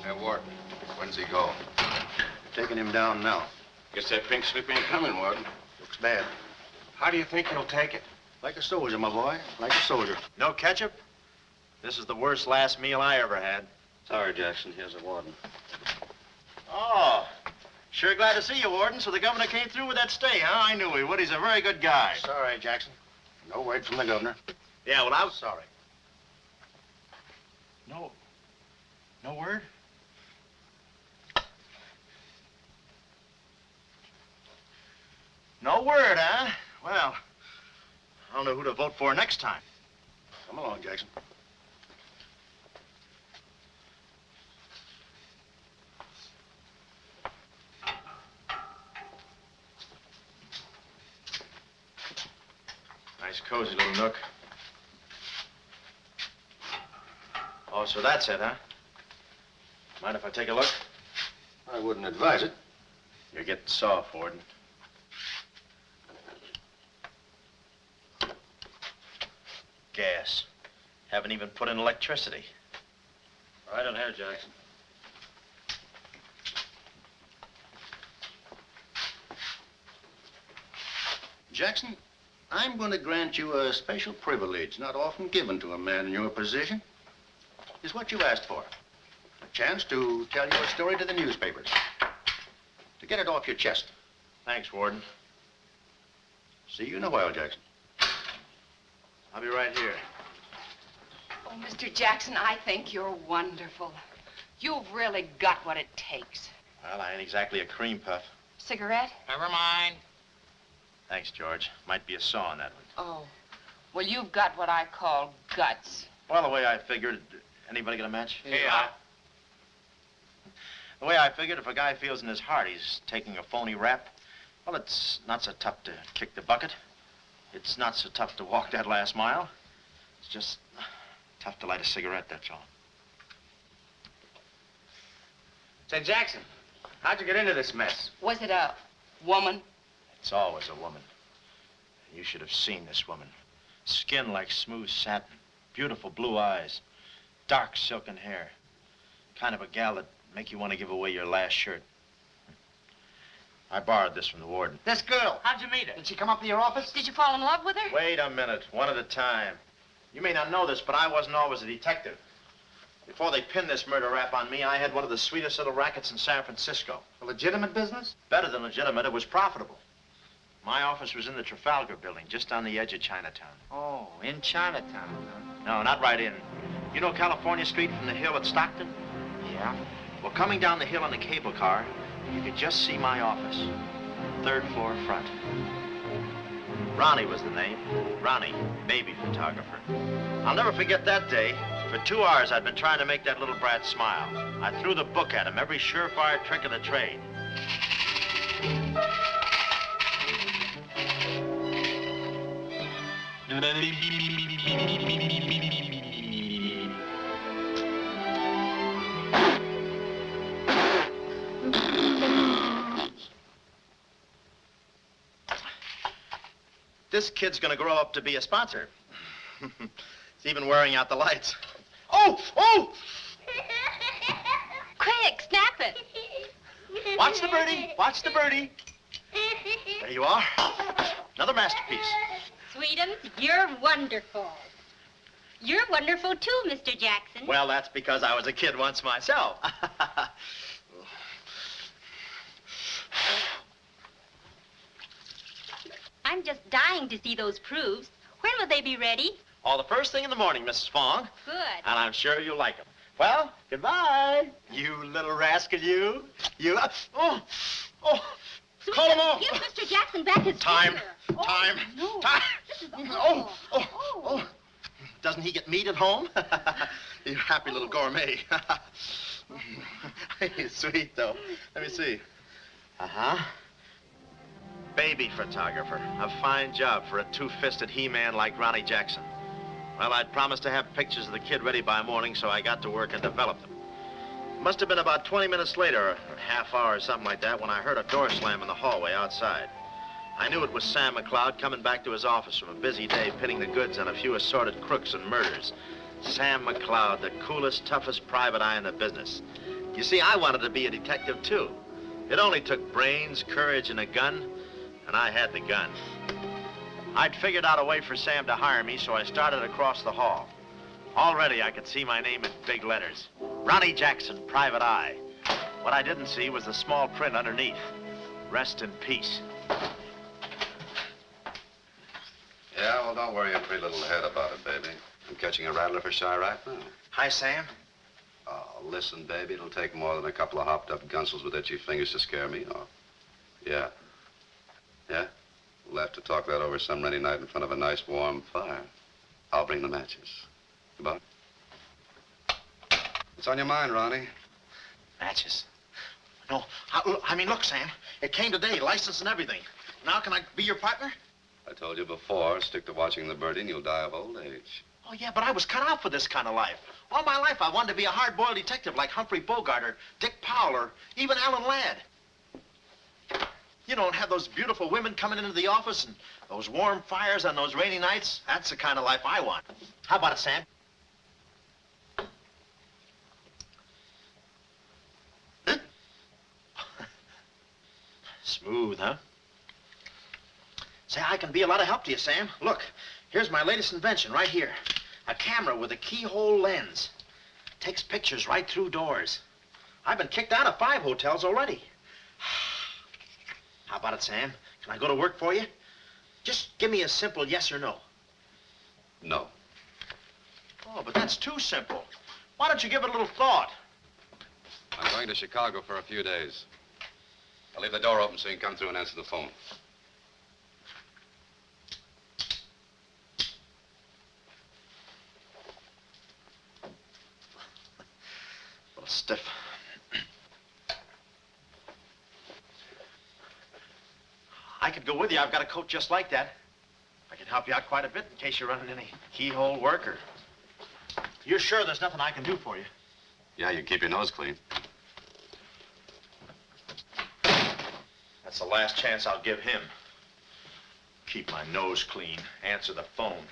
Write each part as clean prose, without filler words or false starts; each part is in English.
Hey, Warden, when's he go? Taking him down now. Guess that pink slip ain't coming, Warden. Looks bad. How do you think he'll take it? Like a soldier, my boy. Like a soldier. No ketchup? This is the worst last meal I ever had. Sorry, Jackson. Here's a warden. Oh, sure glad to see you, Warden. So the governor came through with that stay, huh? I knew he would. He's a very good guy. Sorry, Jackson. No word from the governor. Yeah, well, I was sorry. No word? No word, huh? Well, I don't know who to vote for next time. Come along, Jackson. Nice, cozy little nook. Oh, so that's it, huh? Mind if I take a look? I wouldn't advise it. You're getting soft, Warden. Gas. Haven't even put in electricity. Right on here, Jackson. Jackson, I'm going to grant you a special privilege not often given to a man in your position. It's what you asked for. A chance to tell your story to the newspapers. To get it off your chest. Thanks, Warden. See you in a while, Jackson. I'll be right here. Oh, Mr. Jackson, I think you're wonderful. You've really got what it takes. Well, I ain't exactly a cream puff. Cigarette? Never mind. Thanks, George. Might be a saw on that one. Oh, well, you've got what I call guts. Well, the way I figured... Anybody got a match? Yeah. The way I figured, if a guy feels in his heart he's taking a phony rap, well, it's not so tough to kick the bucket. It's not so tough to walk that last mile. It's just tough to light a cigarette, that's all. Say, Jackson, how'd you get into this mess? Was it a woman? It's always a woman. You should have seen this woman. Skin like smooth satin, beautiful blue eyes, dark silken hair. Kind of a gal that'd make you want to give away your last shirt. I borrowed this from the warden. This girl, how'd you meet her? Did she come up to your office? Did you fall in love with her? Wait a minute, one at a time. You may not know this, but I wasn't always a detective. Before they pinned this murder rap on me, I had one of the sweetest little rackets in San Francisco. A legitimate business? Better than legitimate, it was profitable. My office was in the Trafalgar building, just on the edge of Chinatown. Oh, in Chinatown, huh? No, not right in. You know California Street from the hill at Stockton? Yeah. Well, coming down the hill in a cable car, you could just see my office. Third floor front. Ronnie was the name. Ronnie, baby photographer. I'll never forget that day. For 2 hours, I'd been trying to make that little brat smile. I threw the book at him, every surefire trick of the trade. This kid's gonna grow up to be a sponsor. He's even wearing out the lights. Oh! Oh! Quick, snap it. Watch the birdie. Watch the birdie. There you are. Another masterpiece. Sweetums, you're wonderful. You're wonderful too, Mr. Jackson. Well, that's because I was a kid once myself. I'm just dying to see those proofs. When will they be ready? All the first thing in the morning, Mrs. Fong. Good. And I'm sure you'll like them. Well, goodbye. You little rascal, you. You. Oh. Call him off. Give Mr. Jackson back his Time. finger. Time. No. Time. This is Oh. Doesn't he get meat at home? You happy little gourmet. He's sweet, though. Let me see. Uh-huh. Baby photographer. A fine job for a two-fisted he-man like Ronnie Jackson. Well, I'd promised to have pictures of the kid ready by morning, so I got to work and developed them. Must have been about 20 minutes later, or a half hour or something like that, when I heard a door slam in the hallway outside. I knew it was Sam McLeod coming back to his office from a busy day pitting the goods on a few assorted crooks and murders. Sam McLeod, the coolest, toughest private eye in the business. You see, I wanted to be a detective, too. It only took brains, courage, and a gun, and I had the gun. I'd figured out a way for Sam to hire me, so I started across the hall. Already, I could see my name in big letters. Ronnie Jackson, Private Eye. What I didn't see was the small print underneath. Rest in peace. Yeah, well, don't worry your pretty little head about it, baby. I'm catching a rattler for shy right now. Hi, Sam. Oh, listen, baby, it'll take more than a couple of hopped-up gunsels with itchy fingers to scare me off. Yeah. Yeah? We'll have to talk that over some rainy night in front of a nice warm fire. I'll bring the matches. Goodbye. What's on your mind, Ronnie? Matches. No, I mean, look, Sam. It came today, license and everything. Now can I be your partner? I told you before, stick to watching the birdie and you'll die of old age. Oh, yeah, but I was cut out for this kind of life. All my life, I wanted to be a hard-boiled detective like Humphrey Bogart or Dick Powell or even Alan Ladd. You don't have those beautiful women coming into the office and those warm fires on those rainy nights. That's the kind of life I want. How about it, Sam? Huh? Smooth, huh? Say, I can be a lot of help to you, Sam. Look, here's my latest invention right here. A camera with a keyhole lens. Takes pictures right through doors. I've been kicked out of 5 hotels already. How about it, Sam? Can I go to work for you? Just give me a simple yes or no. No. Oh, but that's too simple. Why don't you give it a little thought? I'm going to Chicago for a few days. I'll leave the door open so you can come through and answer the phone. A little stiff. I could go with you. I've got a coat just like that. I can help you out quite a bit in case you're running any keyhole work or... You're sure there's nothing I can do for you? Yeah, you keep your nose clean. That's the last chance I'll give him. Keep my nose clean. Answer the phone.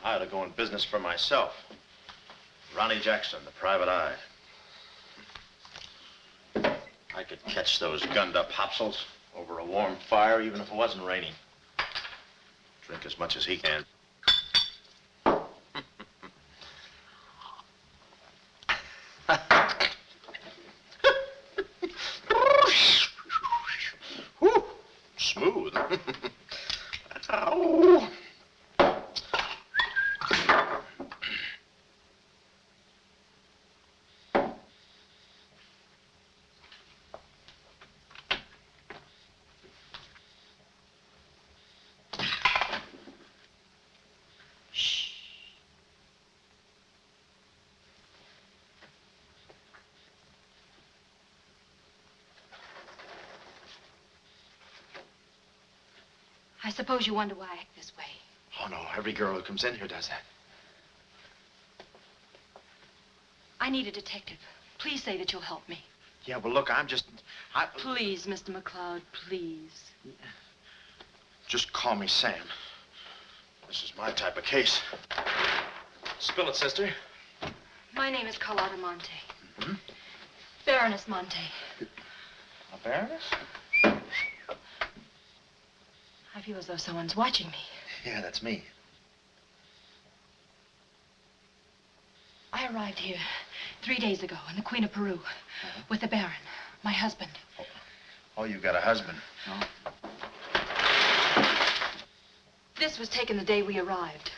I ought to go in business for myself. Ronnie Jackson, the Private Eye. I could catch those gunned-up hopsels over a warm fire, even if it wasn't raining. Drink as much as he can. Whew, smooth. Ow. I suppose you wonder why I act this way. Oh, no, every girl who comes in here does that. I need a detective. Please say that you'll help me. Yeah, well, look, Please, Mr. McCloud, please. Just call me Sam. This is my type of case. Spill it, sister. My name is Carlotta Monte. Mm-hmm. Baroness Monte. A baroness? I feel as though someone's watching me. Yeah, that's me. I arrived here 3 days ago in the Queen of Peru with the Baron, my husband. Oh, you've got a husband. This was taken the day we arrived.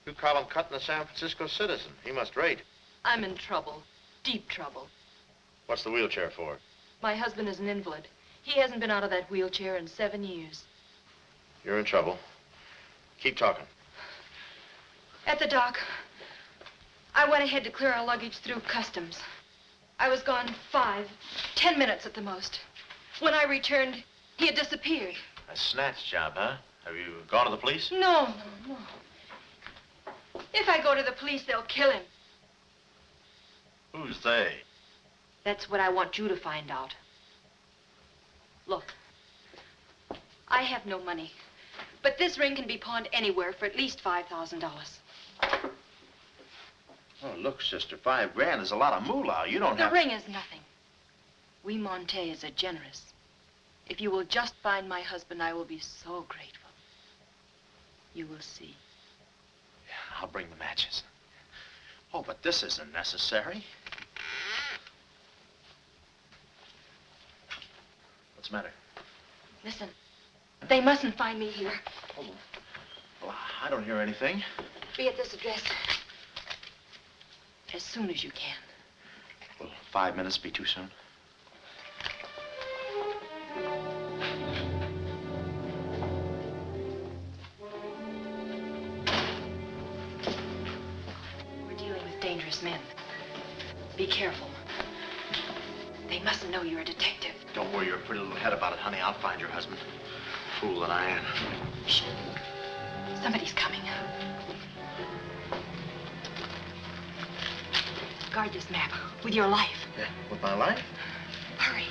You call him cutting a San Francisco citizen. He must rate. I'm in trouble, deep trouble. What's the wheelchair for? My husband is an invalid. He hasn't been out of that wheelchair in 7 years. You're in trouble. Keep talking. At the dock, I went ahead to clear our luggage through customs. I was gone 5-10 minutes at the most. When I returned, he had disappeared. A snatch job, huh? Have you gone to the police? No. If I go to the police, they'll kill him. Who's they? That's what I want you to find out. Look, I have no money, but this ring can be pawned anywhere for at least $5,000. Oh, look, sister, $5 is a lot of moolah. You don't The have... ring is nothing. We Montes are generous. If you will just find my husband, I will be so grateful. You will see. Yeah, I'll bring the matches. Oh, but this isn't necessary. What's the matter? Listen, they mustn't find me here. Oh, well, I don't hear anything. Be at this address as soon as you can. Will 5 minutes be too soon? We're dealing with dangerous men. Be careful. They mustn't know you're a detective. Don't worry your pretty little head about it, honey. I'll find your husband. Fool that I am. Shh. Somebody's coming. Guard this map with your life. Yeah, with my life? Hurry.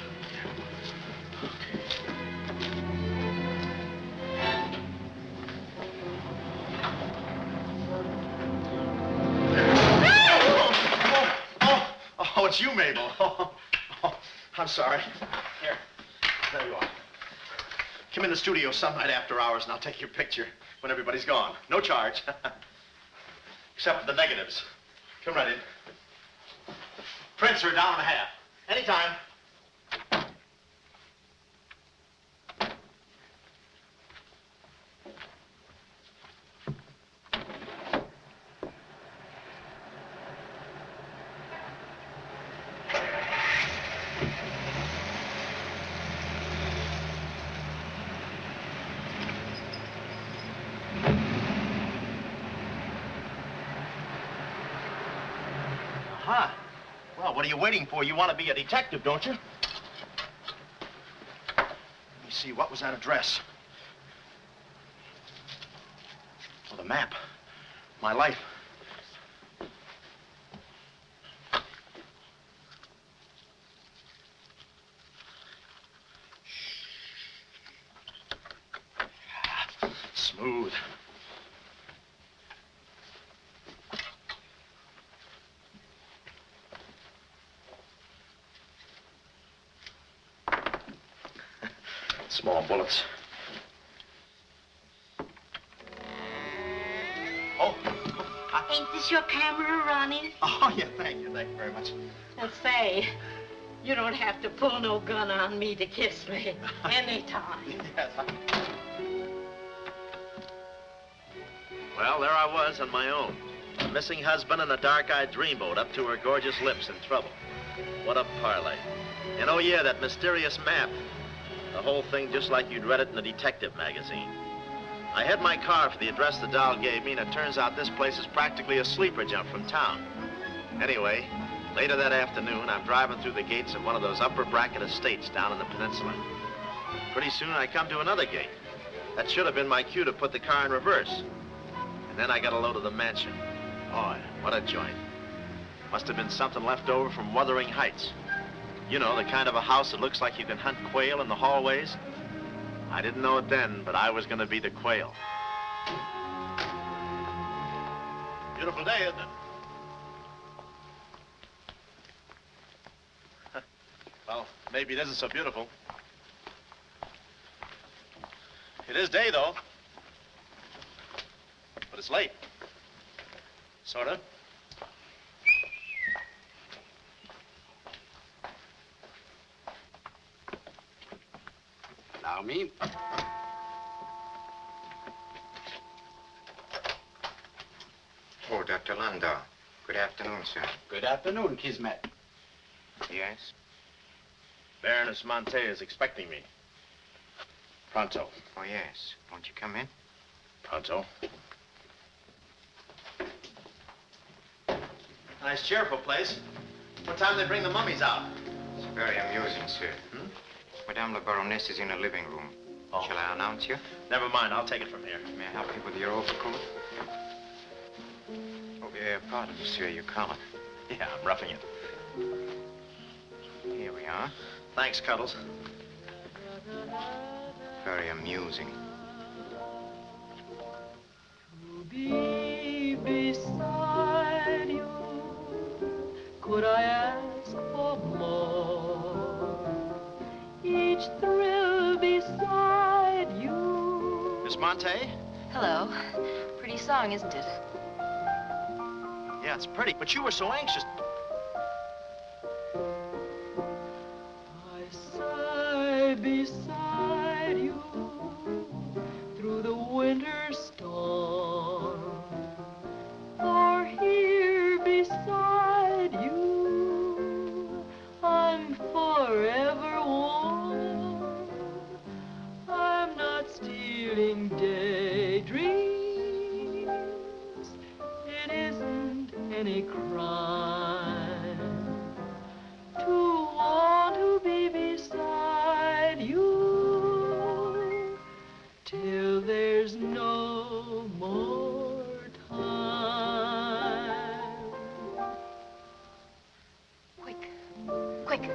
Oh, it's you, Mabel. Oh, I'm sorry. Here, there you are. Come in the studio some night after hours and I'll take your picture when everybody's gone. No charge. Except for the negatives. Come right in. Prints are $1.50. Anytime. Aha. Well, what are you waiting for? You want to be a detective, don't you? Let me see, what was that address? Oh, the map. My life. Smooth. Small bullets. Oh. Ain't this your camera, Ronnie? Oh, yeah, thank you very much. And say, you don't have to pull no gun on me to kiss me anytime. Yes, Well, there I was on my own. A missing husband and a dark-eyed dreamboat up to her gorgeous lips in trouble. What a parlay. And oh, yeah, that mysterious map. The whole thing just like you'd read it in a detective magazine. I had my car for the address the doll gave me, and it turns out this place is practically a sleeper jump from town. Anyway, later that afternoon, I'm driving through the gates of one of those upper bracket estates down in the peninsula. Pretty soon, I come to another gate. That should have been my cue to put the car in reverse. And then I got a load of the mansion. Boy, what a joint. Must have been something left over from Wuthering Heights. You know, the kind of a house that looks like you can hunt quail in the hallways. I didn't know it then, but I was going to be the quail. Beautiful day, isn't it? Well, maybe it isn't so beautiful. It is day, though. But it's late. Sort of. Allow me. Oh, Dr. Landau. Good afternoon, sir. Good afternoon, Kismet. Yes? Baroness Monte is expecting me. Pronto. Oh, yes. Won't you come in? Pronto. Nice, cheerful place. What time do they bring the mummies out? It's very amusing, sir. Madame la Baroness is in the living room. Oh. Shall I announce you? Never mind, I'll take it from here. May I help you with your overcoat? Oh, pardon, monsieur, your collar. Yeah, I'm roughing it. Here we are. Thanks, Cuddles. Very amusing. To be beside you ask for more. Each thrill beside you. Miss Monte? Hello. Pretty song, isn't it? Yeah, it's pretty, but you were so anxious. I sigh beside you through the winter storm. For here beside you, I'm forever warm. I'm not stealing daydreams. It isn't any crime to want to be beside you till there's no more time. Quick.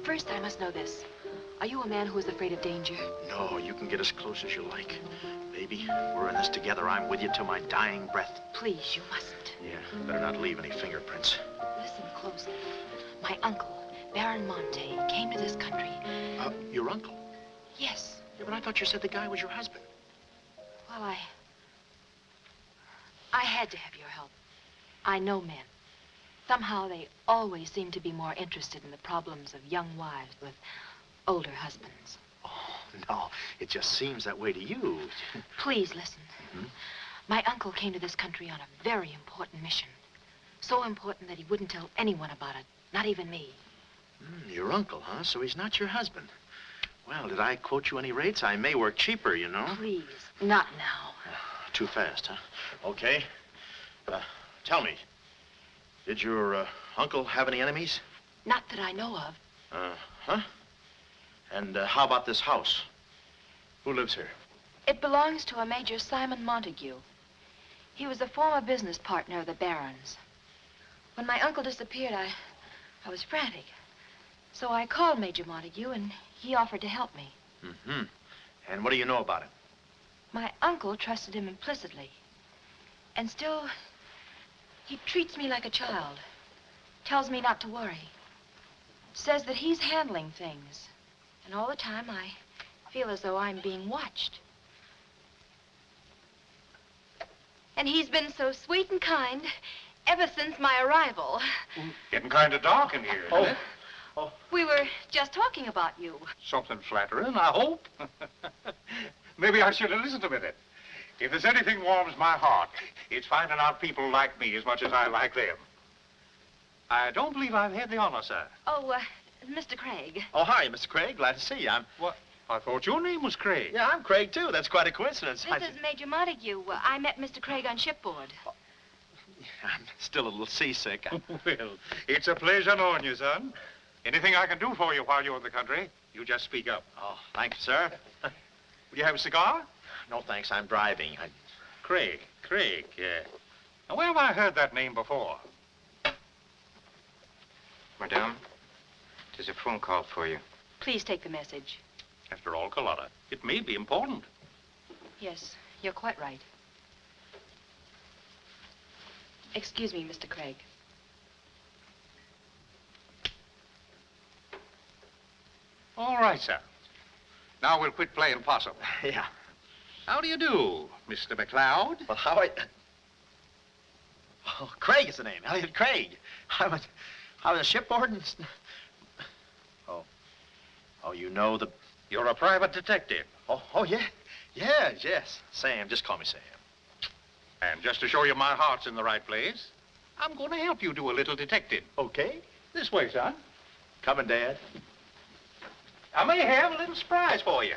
First, I must know this. Are you a man who is afraid of danger? No, you can get as close as you like. Baby, we're in this together. I'm with you till my dying breath. Please, you mustn't. Yeah, better not leave any fingerprints. Listen closely. My uncle, Baron Monte, came to this country. Your uncle? Yes. Yeah, but I thought you said the guy was your husband. Well, I had to have your help. I know men. Somehow they always seem to be more interested in the problems of young wives with older husbands. Oh, no, it just seems that way to you. Please listen. Mm-hmm. My uncle came to this country on a very important mission. So important that he wouldn't tell anyone about it, not even me. Your uncle, huh? So he's not your husband. Well, did I quote you any rates? I may work cheaper, you know. Please, not now. Too fast, huh? Okay. Tell me, did your uncle have any enemies? Not that I know of. Huh? And how about this house? Who lives here? It belongs to a Major Simon Montague. He was a former business partner of the Baron's. When my uncle disappeared, I was frantic. So I called Major Montague, and he offered to help me. Mm-hmm. And what do you know about him? My uncle trusted him implicitly. And still, he treats me like a child. Tells me not to worry. Says that he's handling things. And all the time, I feel as though I'm being watched. And he's been so sweet and kind ever since my arrival. Getting kind of dark in here, isn't it? We were just talking about you. Something flattering, I hope. Maybe I should have listened a minute. If there's anything warms my heart, it's finding out people like me as much as I like them. I don't believe I've had the honor, sir. Oh, Mr. Craig. Oh, hi, Mr. Craig. Glad to see you. What? I thought your name was Craig. Yeah, I'm Craig, too. That's quite a coincidence. This is Major Montague. I met Mr. Craig on shipboard. I'm still a little seasick. Well, it's a pleasure knowing you, son. Anything I can do for you while you're in the country, you just speak up. Oh, thank you, sir. Would you have a cigar? No, thanks. I'm driving. Craig, yeah. Now, where have I heard that name before? Madame, there's a phone call for you. Please take the message. After all, Carlotta, it may be important. Yes, you're quite right. Excuse me, Mr. Craig. All right, sir. Now we'll quit playing possum. Yeah. How do you do, Mr. McLeod? Well, Oh, Craig is the name. Elliot Craig. I was shipboard and... Oh, you know the... You're a private detective. Oh, yeah. Yes. Sam, just call me Sam. And just to show you my heart's in the right place, I'm going to help you do a little detecting. Okay. This way, son. Coming, Dad. I may have a little surprise for you.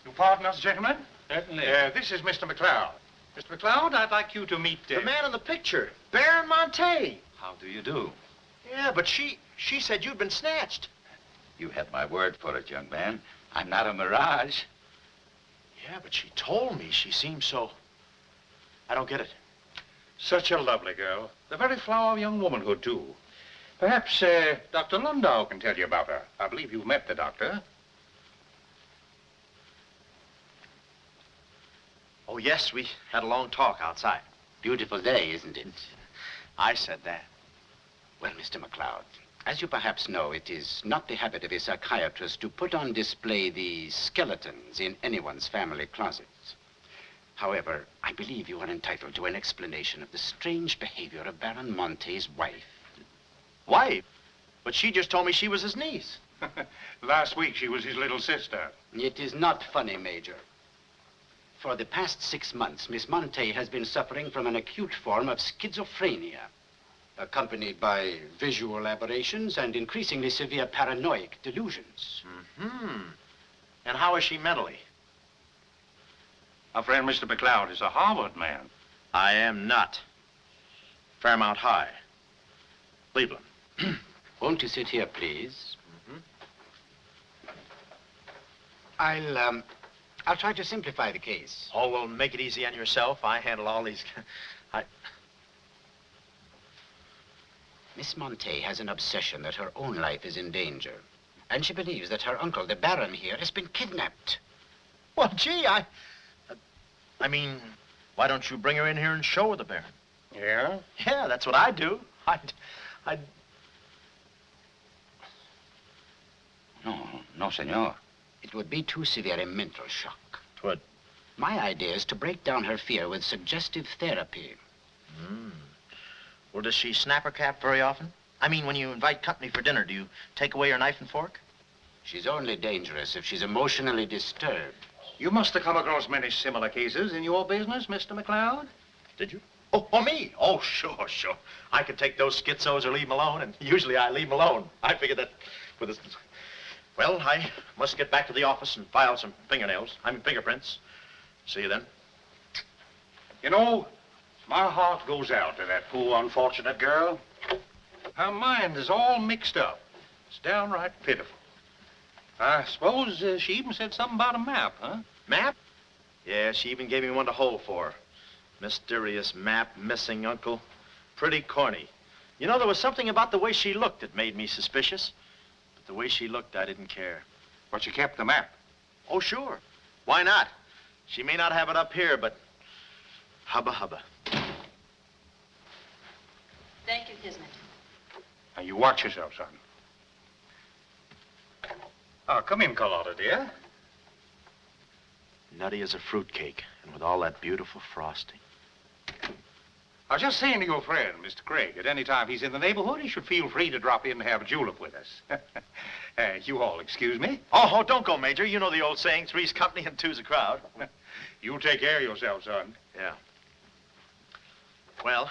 You pardon us, gentlemen? Certainly. This is Mr. McLeod. Mr. McLeod, I'd like you to meet... The man in the picture, Baron Monte. How do you do? Yeah, but she said you'd been snatched. You had my word for it, young man. I'm not a mirage. Yeah, but she told me she seemed so... I don't get it. Such a lovely girl. The very flower of young womanhood, too. Perhaps Dr. Lundau can tell you about her. I believe you've met the doctor. Oh, yes, we had a long talk outside. Beautiful day, isn't it? I said that. Well, Mr. McLeod, as you perhaps know, it is not the habit of a psychiatrist to put on display the skeletons in anyone's family closets. However, I believe you are entitled to an explanation of the strange behavior of Baron Monte's wife. Wife? But she just told me she was his niece. Last week, she was his little sister. It is not funny, Major. For the past 6 months, Miss Monte has been suffering from an acute form of schizophrenia, accompanied by visual aberrations and increasingly severe paranoid delusions. Mm-hmm. And how is she mentally? Our friend Mr. McLeod is a Harvard man. I am not. Fairmount High. Cleveland. Won't you sit here, please? Mm-hmm. I'll try to simplify the case. Oh, well, make it easy on yourself. I handle all these... Miss Monte has an obsession that her own life is in danger. And she believes that her uncle, the Baron here, has been kidnapped. Well, gee, I mean, why don't you bring her in here and show her the Baron? Yeah? Yeah, that's what I'd do. I'd... No, senor. It would be too severe a mental shock. Twould. My idea is to break down her fear with suggestive therapy. Well, does she snap her cap very often? I mean, when you invite company for dinner, do you take away her knife and fork? She's only dangerous if she's emotionally disturbed. You must have come across many similar cases in your business, Mr. McLeod. Did you? Oh, me? Oh, sure. I could take those schizos or leave them alone, and usually I leave them alone. I figured that with this... Well, I must get back to the office and file some fingerprints. See you then. You know, my heart goes out to that poor, unfortunate girl. Her mind is all mixed up. It's downright pitiful. I suppose she even said something about a map, huh? Map? Yeah, she even gave me one to hold for. Mysterious map, missing uncle. Pretty corny. You know, there was something about the way she looked that made me suspicious. But the way she looked, I didn't care. But she kept the map. Oh, sure. Why not? She may not have it up here, but hubba hubba. Thank you, Kismet. Now, you watch yourself, son. Oh, come in, Carlotta, dear. Nutty as a fruitcake, and with all that beautiful frosting. I was just saying to your friend, Mr. Craig, at any time he's in the neighborhood, he should feel free to drop in and have a julep with us. You all excuse me? Oh, don't go, Major. You know the old saying, three's company and two's a crowd. You take care of yourself, son. Yeah. Well,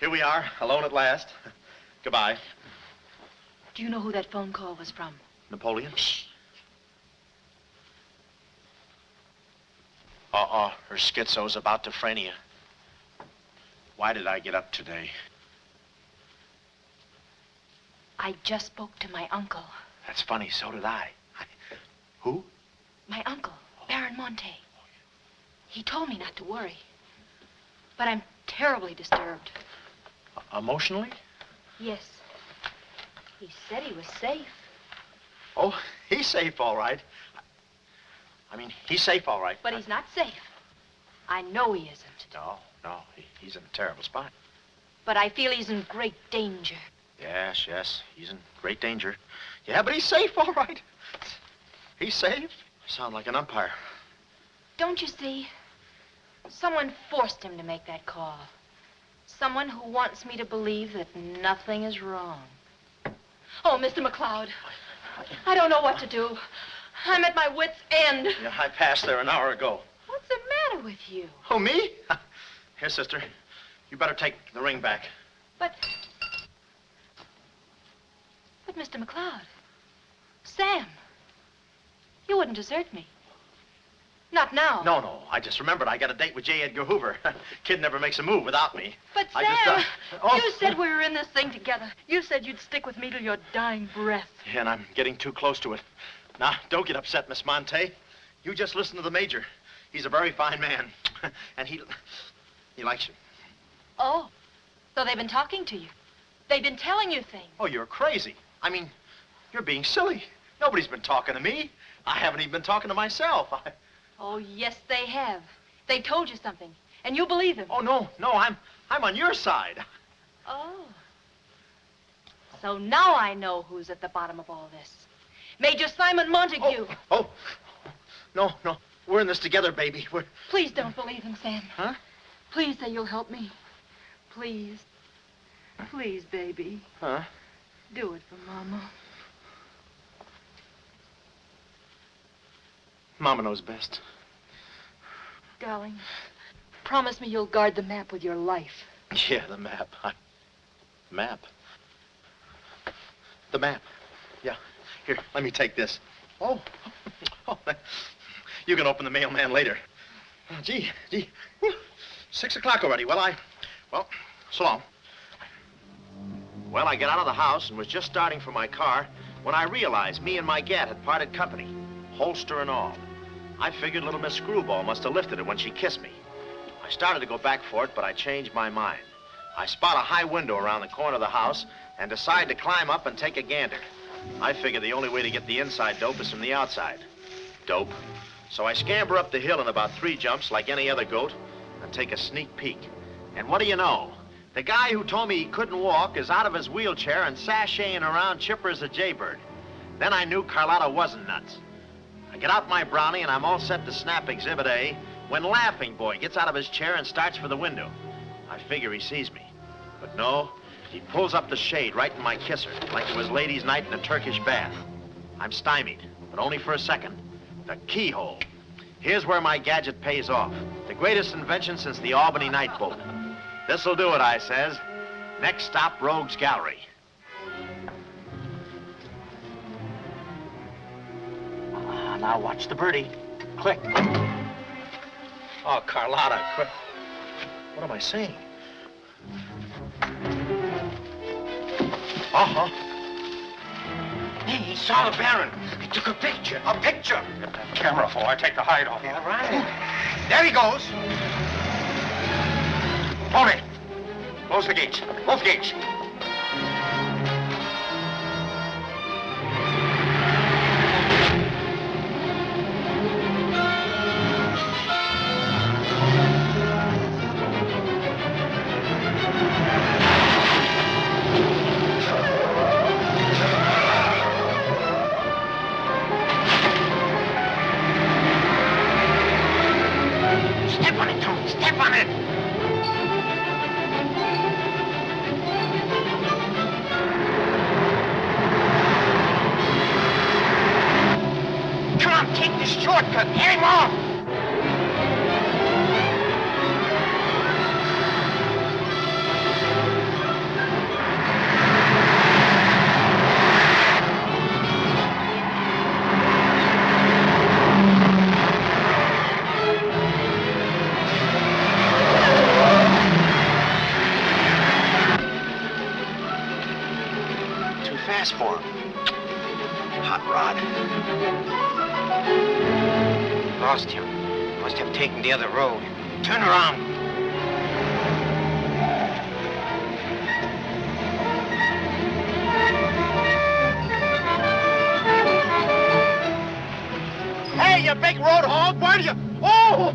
here we are, alone at last. Goodbye. Do you know who that phone call was from? Napoleon? Shh. Her schizo's about to frania. Why did I get up today? I just spoke to my uncle. That's funny, so did I. Who? My uncle, Baron Monte. He told me not to worry. But I'm terribly disturbed. Emotionally? Yes. He said he was safe. Oh, he's safe, all right. I mean, he's safe, all right. But he's not safe. I know he isn't. No, he's in a terrible spot. But I feel he's in great danger. Yes, he's in great danger. Yeah, but he's safe, all right. He's safe. Sound like an umpire. Don't you see? Someone forced him to make that call. Someone who wants me to believe that nothing is wrong. Oh, Mr. McLeod, I don't know what to do. I'm at my wit's end. Yeah, I passed there an hour ago. What's the matter with you? Oh, me? Here, sister. You better take the ring back. But Mr. McLeod, Sam, you wouldn't desert me. Not now. No. I just remembered I got a date with J. Edgar Hoover. Kid never makes a move without me. But Sam, you said we were in this thing together. You said you'd stick with me till your dying breath. Yeah, and I'm getting too close to it. Now, don't get upset, Miss Monte. You just listen to the Major. He's a very fine man. And he likes you. Oh, so they've been talking to you. They've been telling you things. Oh, you're crazy. I mean, you're being silly. Nobody's been talking to me. I haven't even been talking to myself. Oh, yes, they have. They told you something, and you believe them. Oh, no, I'm on your side. Oh. So now I know who's at the bottom of all this. Major Simon Montague. Oh. No. We're in this together, baby. Please don't believe him, Sam. Huh? Please say you'll help me. Please. Please, baby. Huh? Do it for Mama. Mama knows best. Darling, promise me you'll guard the map with your life. Yeah, the map. Map? The map. Yeah. Here, let me take this. Oh. You can open the mailman later. Gee. Whew. 6 o'clock already. Well, so long. Well, I got out of the house and was just starting for my car when I realized me and my gat had parted company, holster and all. I figured little Miss Screwball must have lifted it when she kissed me. I started to go back for it, but I changed my mind. I spot a high window around the corner of the house and decide to climb up and take a gander. I figured the only way to get the inside dope is from the outside. Dope. So I scamper up the hill in about 3 jumps like any other goat and take a sneak peek. And what do you know? The guy who told me he couldn't walk is out of his wheelchair and sashaying around chipper as a jaybird. Then I knew Carlotta wasn't nuts. I get out my brownie and I'm all set to snap Exhibit A when Laughing Boy gets out of his chair and starts for the window. I figure he sees me. But no, he pulls up the shade right in my kisser, like it was ladies' night in a Turkish bath. I'm stymied, but only for a second. The keyhole. Here's where my gadget pays off. The greatest invention since the Albany night boat. This'll do it, I says. Next stop, Rogue's Gallery. Now watch the birdie. Click. Oh, Carlotta, quick. What am I saying? Uh-huh. Hey, he saw the Baron. He took a picture. A picture. Get that camera for I take the hide off. Yeah, right. There he goes. Tony, close the gates. Both gates. Step on it, Tony. Step on it. Come on, take this shortcut. Get him off. Too fast for him. Hot rod. Lost him. Must have taken the other road. Turn around. Hey, you big road hog, where do you... Oh!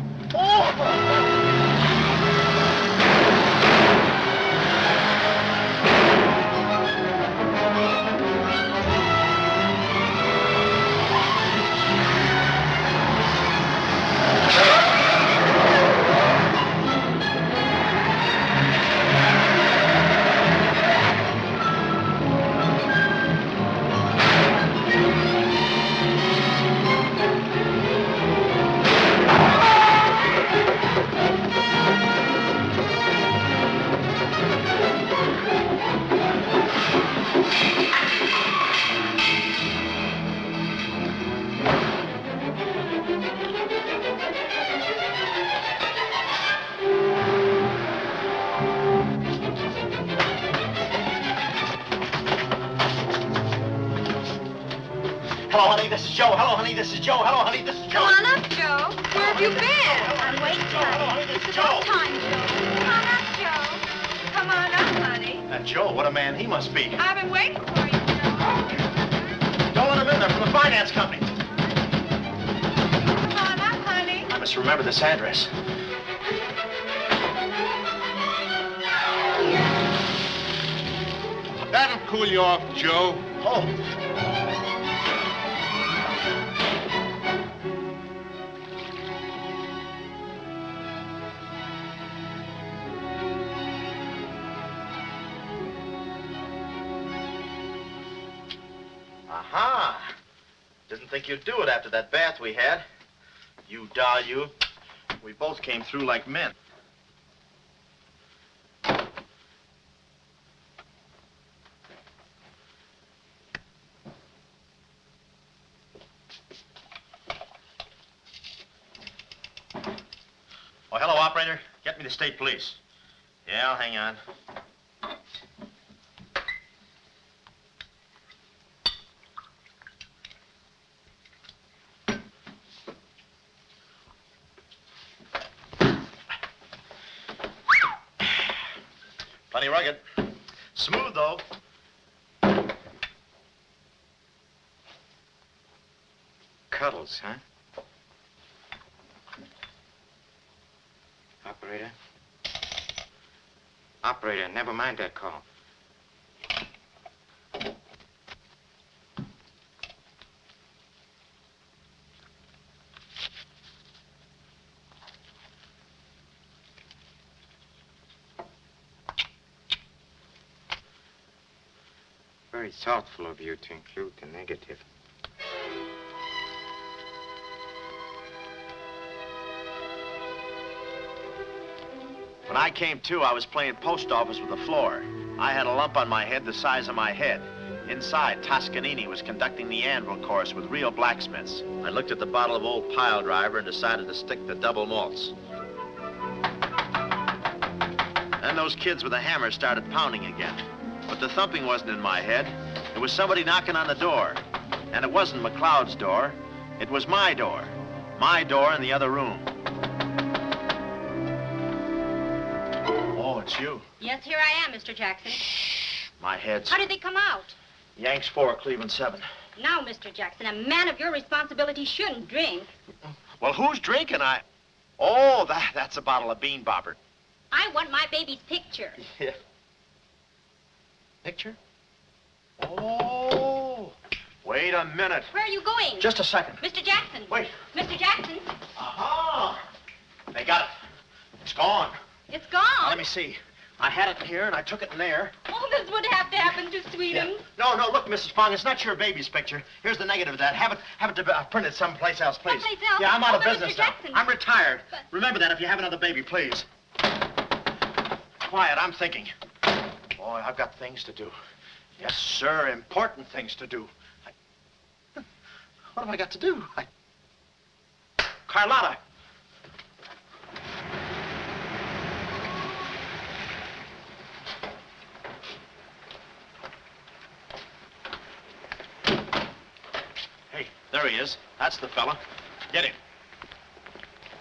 Hello, honey, this is Joe. Hello, honey, this is Joe. Hello, honey, this is Joe. Come on up, Joe. Where have you been? I'm waiting, honey. this It's is about Joe. time, Joe. Come on up, Joe. Come on up, honey. That Joe, what a man he must be. I've been waiting for you, Joe. Don't let him in there from the finance company. Come on up, honey. I must remember this address. cool you off, Joe? Oh. Aha! Didn't think you'd do it after that bath we had. You doll, you. We both came through like men. Oh, hello, operator. Get me the state police. Yeah, hang on. Plenty rugged. Smooth, though. Cuddles, huh? Operator? Operator, never mind that call. Very thoughtful of you to include the negative. When I came to, I was playing post office with the floor. I had a lump on my head the size of my head. Inside, Toscanini was conducting the anvil course with real blacksmiths. I looked at the bottle of old pile driver and decided to stick the double malts. Then those kids with the hammer started pounding again. But the thumping wasn't in my head. It was somebody knocking on the door. And it wasn't McLeod's door. It was my door. My door in the other room. Oh, it's you. Yes, here I am, Mr. Jackson. My head's... How did they come out? Yanks 4, Cleveland 7. Now, Mr. Jackson, a man of your responsibility shouldn't drink. Well, who's drinking? Oh, that's a bottle of bean bobber. I want my baby's picture. Yeah. Picture? Oh. Wait a minute. Where are you going? Just a second. Mr. Jackson. Wait. Mr. Jackson. Aha! They got it. It's gone. It's gone. Now, let me see. I had it in here, and I took it in there. Oh, this would have to happen to Sweden. Yeah. No, look, Mrs. Fong, it's not your baby's picture. Here's the negative of that. Have it printed someplace else, please. Someplace else? Yeah, I'm out of but business Mr. now. Jackson. I'm retired. But... Remember that if you have another baby, please. Quiet, I'm thinking. Boy, I've got things to do. Yes, sir, important things to do. What have I got to do? Carlotta. Hey, there he is. That's the fella. Get him.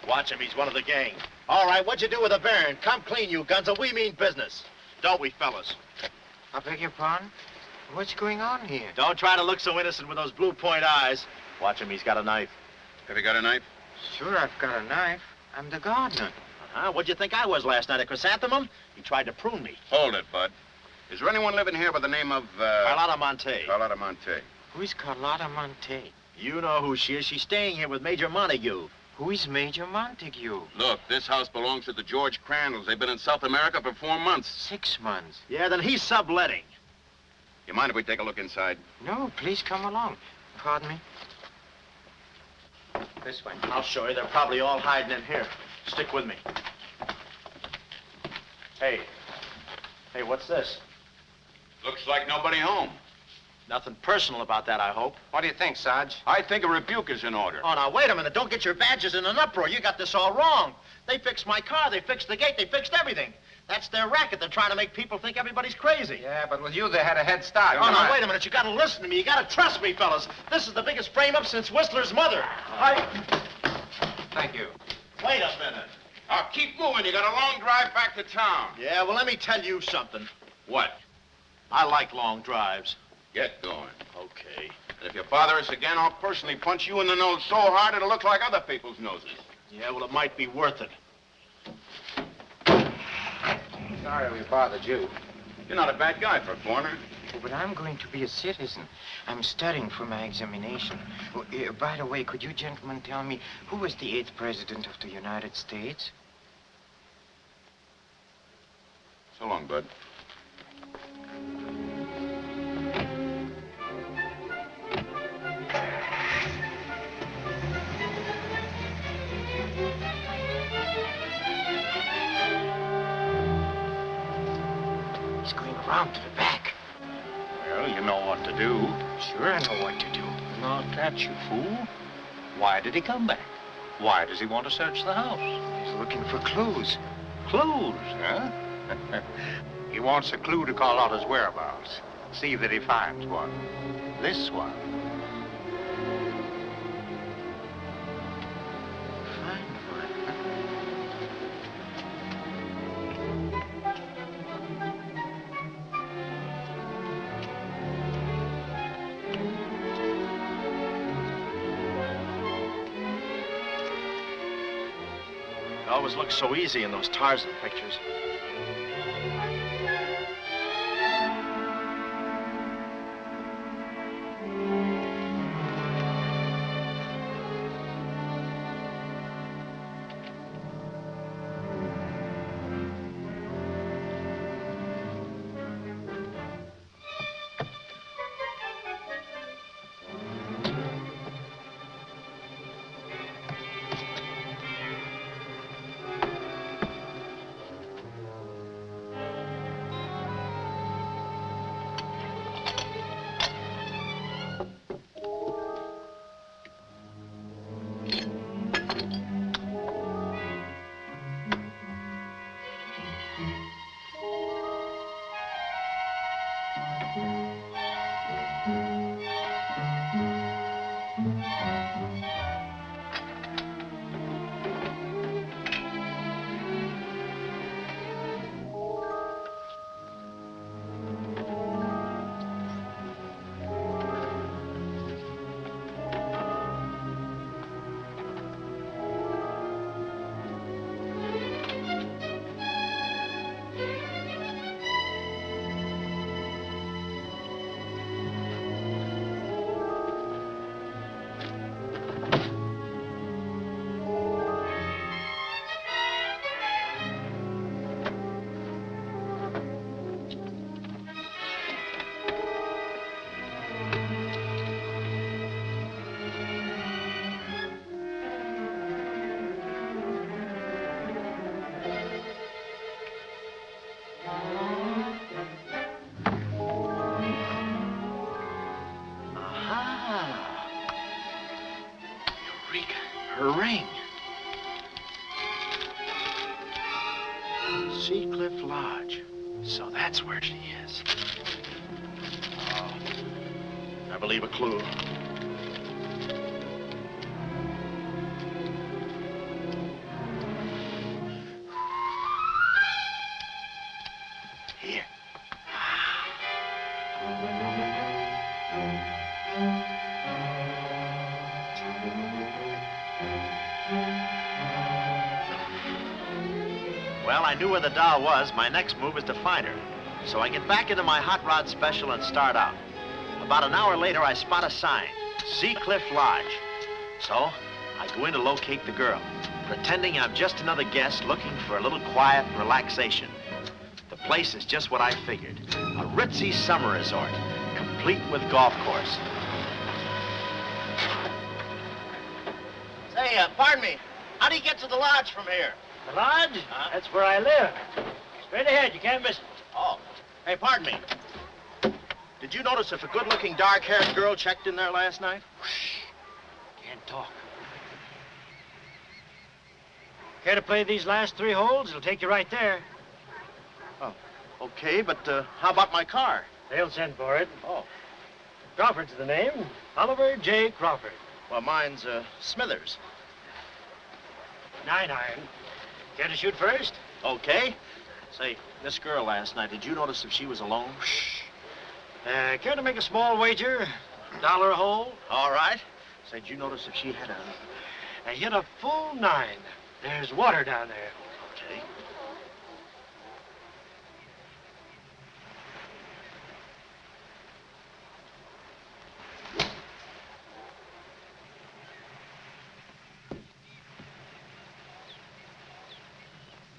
Watch him. He's one of the gang. All right, what'd you do with the Baron? Come clean, you gunzo. We mean business. Don't we, fellas? I beg your pardon? What's going on here? Don't try to look so innocent with those blue point eyes. Watch him. He's got a knife. Have you got a knife? Sure, I've got a knife. I'm the gardener. What'd you think I was last night, a chrysanthemum? He tried to prune me. Hold it, Bud. Is there anyone living here by the name of, Carlotta Monte. Carlotta Monte. Who is Carlotta Monte? You know who she is. She's staying here with Major Montague. Who is Major Montague? Look, this house belongs to the George Crandalls. They've been in South America for 4 months. 6 months. Yeah, then he's subletting. You mind if we take a look inside? No, please come along. Pardon me? This way. I'll show you. They're probably all hiding in here. Stick with me. Hey, what's this? Looks like nobody home. Nothing personal about that, I hope. What do you think, Sarge? I think a rebuke is in order. Oh, now, wait a minute. Don't get your badges in an uproar. You got this all wrong. They fixed my car. They fixed the gate. They fixed everything. That's their racket. They're trying to make people think everybody's crazy. Yeah, but with you, they had a head start. Oh, now, wait a minute. You got to listen to me. You got to trust me, fellas. This is the biggest frame-up since Whistler's mother. Thank you. Wait a minute. Keep moving. You got a long drive back to town. Yeah, well, let me tell you something. What? I like long drives. Get going. Okay. And if you bother us again, I'll personally punch you in the nose so hard it'll look like other people's noses. Yeah, well, it might be worth it. Sorry we bothered you. You're not a bad guy for a foreigner. But I'm going to be a citizen. I'm studying for my examination. Oh, by the way, could you gentlemen tell me who was the 8th president of the United States? So long, Bud. He's going around to the back. Well, you know what to do. Sure, I know what to do. Not that, you fool. Why did he come back? Why does he want to search the house? He's looking for clues. Clues, huh? He wants a clue to call out his whereabouts. See that he finds one. This one. Find one, huh? It always looks so easy in those Tarzan pictures. Her ring. Seacliff Lodge. So that's where she is. Oh, I believe a clue. Here. Well, I knew where the doll was. My next move is to find her. So I get back into my hot rod special and start out. About an hour later, I spot a sign, Seacliff Lodge. So I go in to locate the girl, pretending I'm just another guest looking for a little quiet relaxation. The place is just what I figured, a ritzy summer resort, complete with golf course. Say, pardon me, how do you get to the lodge from here? The lodge? Huh? That's where I live. Straight ahead, you can't miss it. Oh, hey, pardon me. Did you notice if a good-looking, dark-haired girl checked in there last night? Shh. Can't talk. Care to play these last 3 holes? It'll take you right there. Oh, okay, but how about my car? They'll send for it. Oh, Crawford's the name. Oliver J. Crawford. well, mine's Smithers. 9-iron. Care to shoot first? Okay. Say, this girl last night, did you notice if she was alone? Shh. Care to make a small wager? $1 a hole? All right. Say, did you notice if she had a... I hit a full 9. There's water down there. Okay.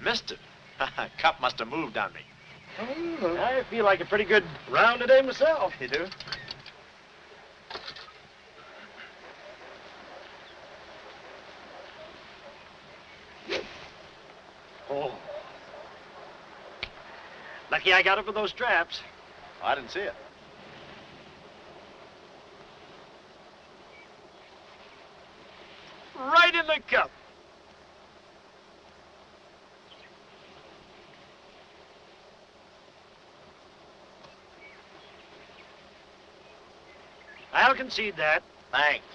missed it. Cup must have moved on me. I feel like a pretty good round today myself. You do? Oh. Lucky I got up with those straps. Oh, I didn't see it. Right in the cup. I'll concede that. Thanks.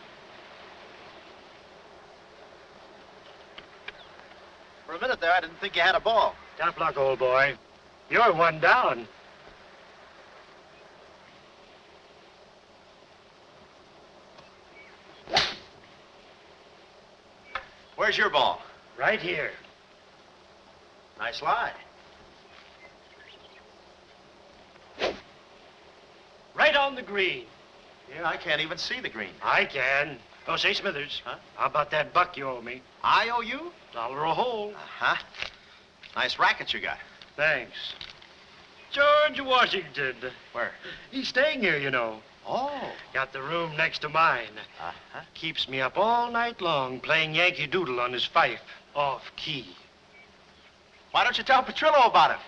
For a minute there, I didn't think you had a ball. Tough luck, old boy. You're one down. Where's your ball? Right here. Nice lie. Right on the green. Yeah, I can't even see the green. I can. Oh, say, Smithers. Huh? How about that buck you owe me? I owe you? $1 a hole. Uh-huh. Nice racket you got. Thanks. George Washington. Where? He's staying here, you know. Oh. Got the room next to mine. Uh-huh. Keeps me up all night long playing Yankee Doodle on his fife. Off key. Why don't you tell Petrillo about it?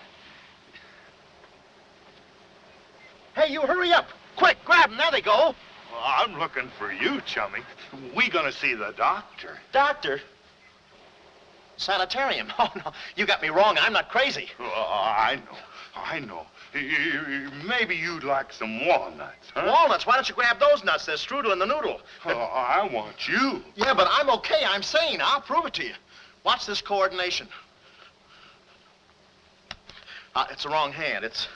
Hey, you hurry up. Quick, grab them. There they go. Well, I'm looking for you, chummy. We gonna see the doctor. Doctor? Sanitarium. Oh, no. You got me wrong. I'm not crazy. Oh, I know. Maybe you'd like some walnuts, huh? Walnuts? Why don't you grab those nuts? There's strudel in the noodle. Oh, I want you. Yeah, but I'm okay. I'm sane. I'll prove it to you. Watch this coordination. It's the wrong hand. It's...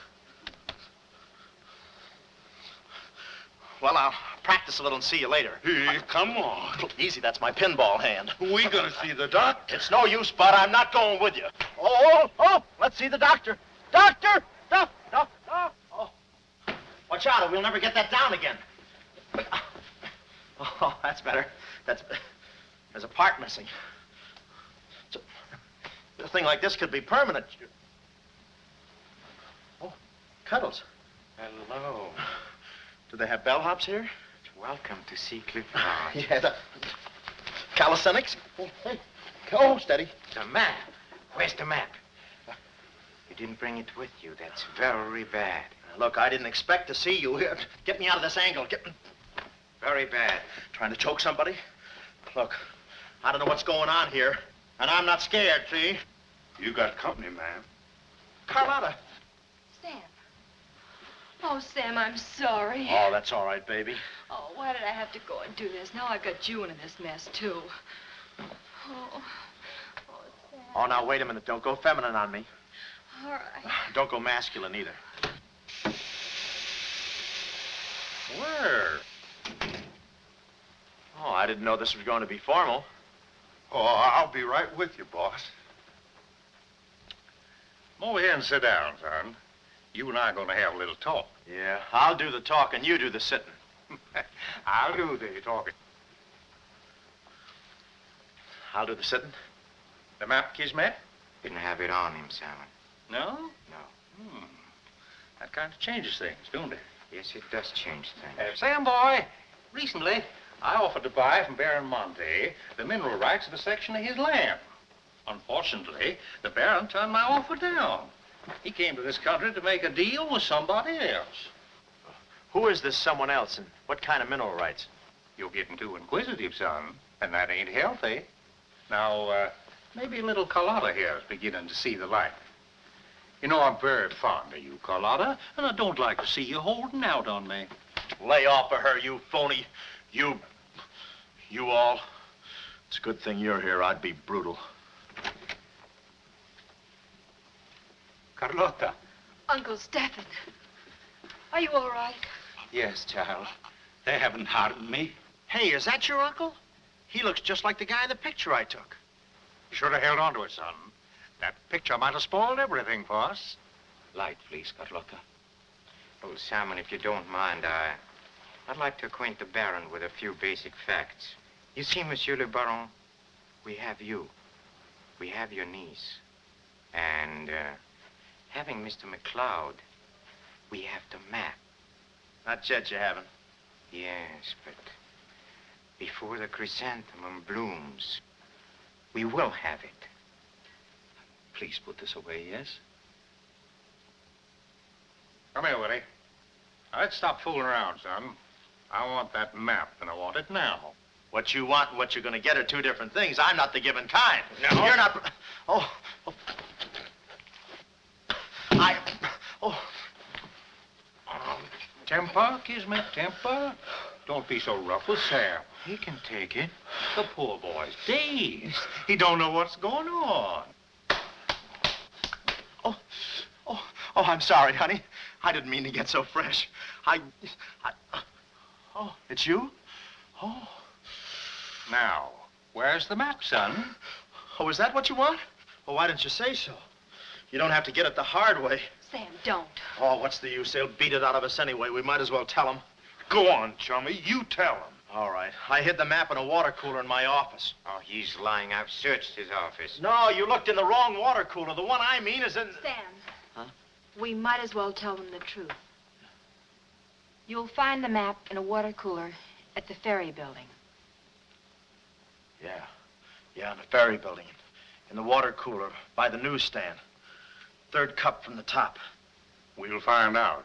Well, I'll practice a little and see you later. Hey, come on. Easy, that's my pinball hand. We gonna see the doctor. It's no use, Bud. I'm not going with you. Oh, let's see the doctor. Doctor! No. Oh. Watch out, or we'll never get that down again. Oh, that's better. There's a part missing. A thing like this could be permanent. Oh, Cuddles. Hello. Do they have bellhops here? Welcome to see Clifford. Yeah, the calisthenics. Hey. Oh, steady. The map. Where's the map? You didn't bring it with you. That's very bad. Look, I didn't expect to see you here. Get me out of this angle. Very bad. Trying to choke somebody? Look, I don't know what's going on here, and I'm not scared, see? You got company, ma'am. Carlotta. Sam. Oh, Sam, I'm sorry. Oh, that's all right, baby. Oh, why did I have to go and do this? Now I've got you in this mess, too. Oh, Sam. Oh, now, wait a minute. Don't go feminine on me. All right. Don't go masculine, either. Where? Oh, I didn't know this was going to be formal. Oh, I'll be right with you, boss. Come over here and sit down, son. You and I are going to have a little talk. Yeah, I'll do the talking, you do the sitting. I'll do the talking. I'll do the sitting. The map, Kismet? Didn't have it on him, Simon. No? No. That kind of changes things, don't it? Yes, it does change things. Sam, boy, recently I offered to buy from Baron Monte the mineral rights of a section of his land. Unfortunately, the Baron turned my offer down. He came to this country to make a deal with somebody else. Who is this someone else, and what kind of mineral rights? You're getting too inquisitive, son, and that ain't healthy. Now, maybe little Carlotta here is beginning to see the light. You know, I'm very fond of you, Carlotta, and I don't like to see you holding out on me. Lay off of her, you phony. You all. It's a good thing you're here. I'd be brutal. Carlotta. Uncle Stephen. Are you all right? Yes, child. They haven't harmed me. Hey, is that your uncle? He looks just like the guy in the picture I took. You should have held on to it, son. That picture might have spoiled everything for us. Light, please, Carlotta. Oh, Simon, if you don't mind, I'd like to acquaint the Baron with a few basic facts. You see, Monsieur le Baron, we have you. We have your niece. And, having Mr. McLeod, we have the map. Not yet, you haven't. Yes, but before the chrysanthemum blooms, we will have it. Please put this away, yes? Come here, Willie. Now, let's stop fooling around, son. I want that map, and I want it now. What you want and what you're going to get are two different things. I'm not the given kind. No? You're not... Oh. Oh. Temper, Kismet, temper. Don't be so rough with Sam. He can take it. The poor boy's dazed. He don't know what's going on. Oh, I'm sorry, honey. I didn't mean to get so fresh. Oh, it's you? Oh. Now, where's the map, son? Oh, is that what you want? Well, why didn't you say so? You don't have to get it the hard way. Sam, don't. Oh, what's the use? They'll beat it out of us anyway. We might as well tell them. Go on, chummy. You tell him. All right. I hid the map in a water cooler in my office. Oh, he's lying. I've searched his office. No, you looked in the wrong water cooler. The one I mean is in... Sam. Huh? We might as well tell them the truth. You'll find the map in a water cooler at the ferry building. Yeah, in the ferry building. In the water cooler by the newsstand. Third cup from the top. We'll find out.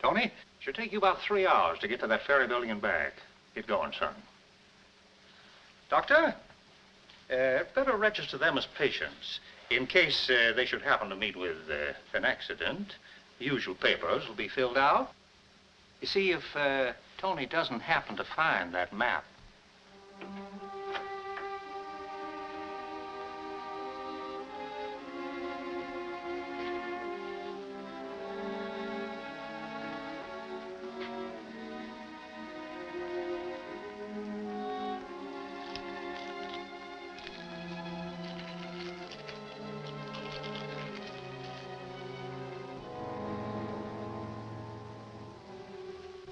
Tony, should take you about 3 hours to get to that ferry building and back. Get going, son. Doctor, better register them as patients. In case they should happen to meet with an accident, the usual papers will be filled out. You see, if Tony doesn't happen to find that map,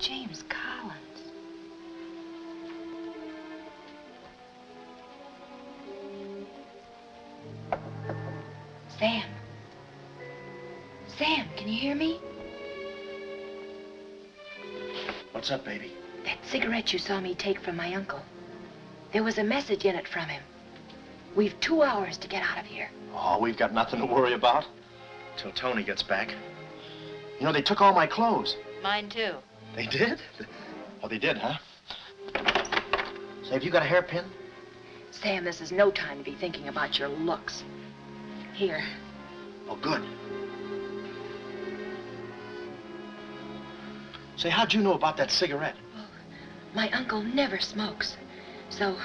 James Collins. Sam. Sam, can you hear me? What's up, baby? That cigarette you saw me take from my uncle. There was a message in it from him. We've 2 hours to get out of here. Oh, we've got nothing to worry about. Till Tony gets back. You know, they took all my clothes. Mine too. They did? Oh, they did, huh? Say, have you got a hairpin? Sam, this is no time to be thinking about your looks. Here. Oh, good. Say, how'd you know about that cigarette? Well, my uncle never smokes. So,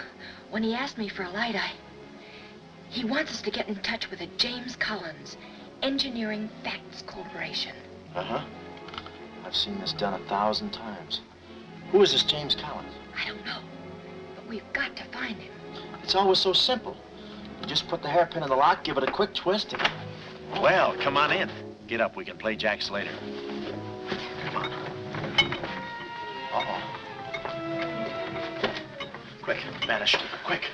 when he asked me for a light, he wants us to get in touch with a James Collins, Engineering Facts Corporation. Uh-huh. I've seen this done 1,000 times. Who is this James Collins? I don't know, but we've got to find him. It's always so simple. You just put the hairpin in the lock, give it a quick twist, and... Well, come on in. Get up. We can play jacks later. Come on. Uh-oh. Quick, vanish. Quick.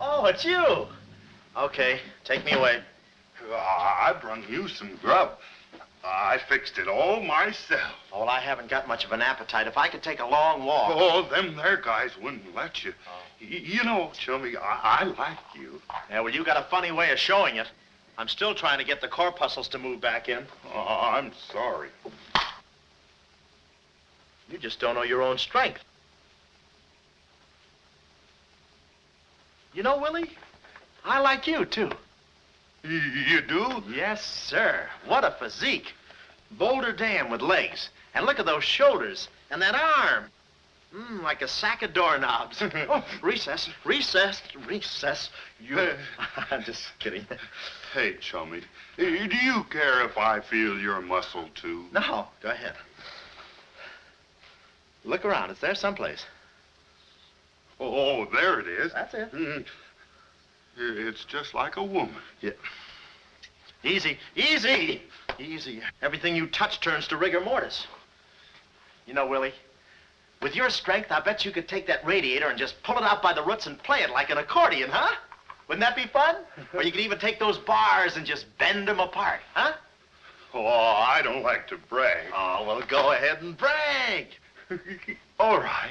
Oh, it's you. Okay, take me away. I brung you some grub. I fixed it all myself. Oh, well, I haven't got much of an appetite. If I could take a long walk... Oh, them there guys wouldn't let you. You know, Chummy, I like you. Yeah, well, you got a funny way of showing it. I'm still trying to get the corpuscles to move back in. Oh, I'm sorry. You just don't know your own strength. You know, Willie, I like you, too. You do? Yes, sir. What a physique. Boulder Dam with legs. And look at those shoulders. And that arm. Like a sack of doorknobs. Oh, recess, recess, recess. I'm just kidding. Hey, Chummy, do you care if I feel your muscle, too? No, go ahead. Look around. It's there someplace. Oh, there it is. That's it. It's just like a woman. Yeah. Easy, easy, easy. Everything you touch turns to rigor mortis. You know, Willie, With your strength, I bet you could take that radiator and just pull it out by the roots and play it like an accordion, huh? Wouldn't that be fun? Or you could even take those bars and just bend them apart, huh? Oh, I don't like to brag. Oh, well, go ahead and brag. All right.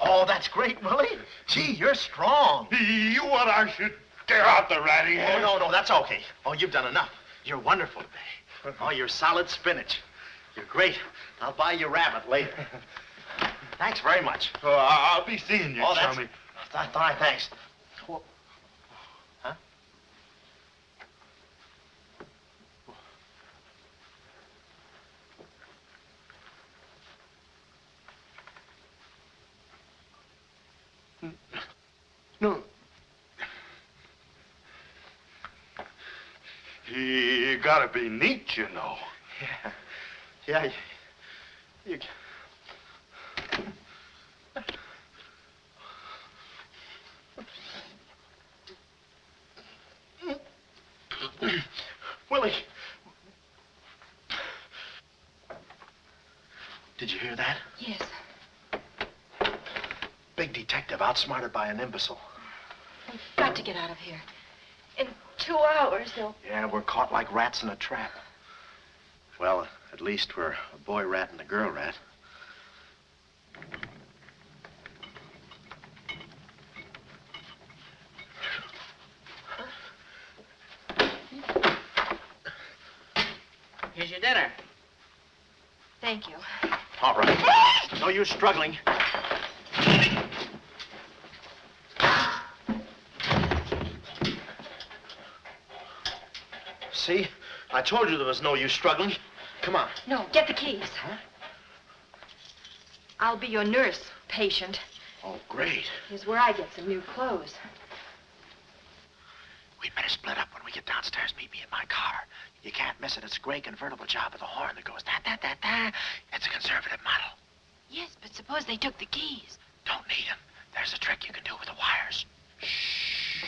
Oh, that's great, Willie. Gee, you're strong. You want I should tear out the ratty Oh, hair? no, that's okay. Oh, you've done enough. You're wonderful today. Oh, you're solid spinach. You're great. I'll buy you rabbit later. Thanks very much. Oh, I'll be seeing you, Oh, that's... chummy. Thanks. Well, huh? No. You gotta be neat, you know. Yeah. You... Willie. Did you hear that? Yes. Big detective outsmarted by an imbecile. We've got to get out of here. In 2 hours, they'll... Yeah, we're caught like rats in a trap. Well, at least we're a boy rat and a girl rat. Here's your dinner. Thank you. All right. No use struggling. See? I told you there was no use struggling. Come on. No, get the keys. Huh? I'll be your nurse, patient. Oh, great. Here's where I get some new clothes. We'd better split up when we get downstairs. Meet me in my car. You can't miss it. It's a gray convertible job with a horn that goes da-da-da-da. It's a conservative model. Yes, but suppose they took the keys. Don't need them. There's a trick you can do with the wires. Shh.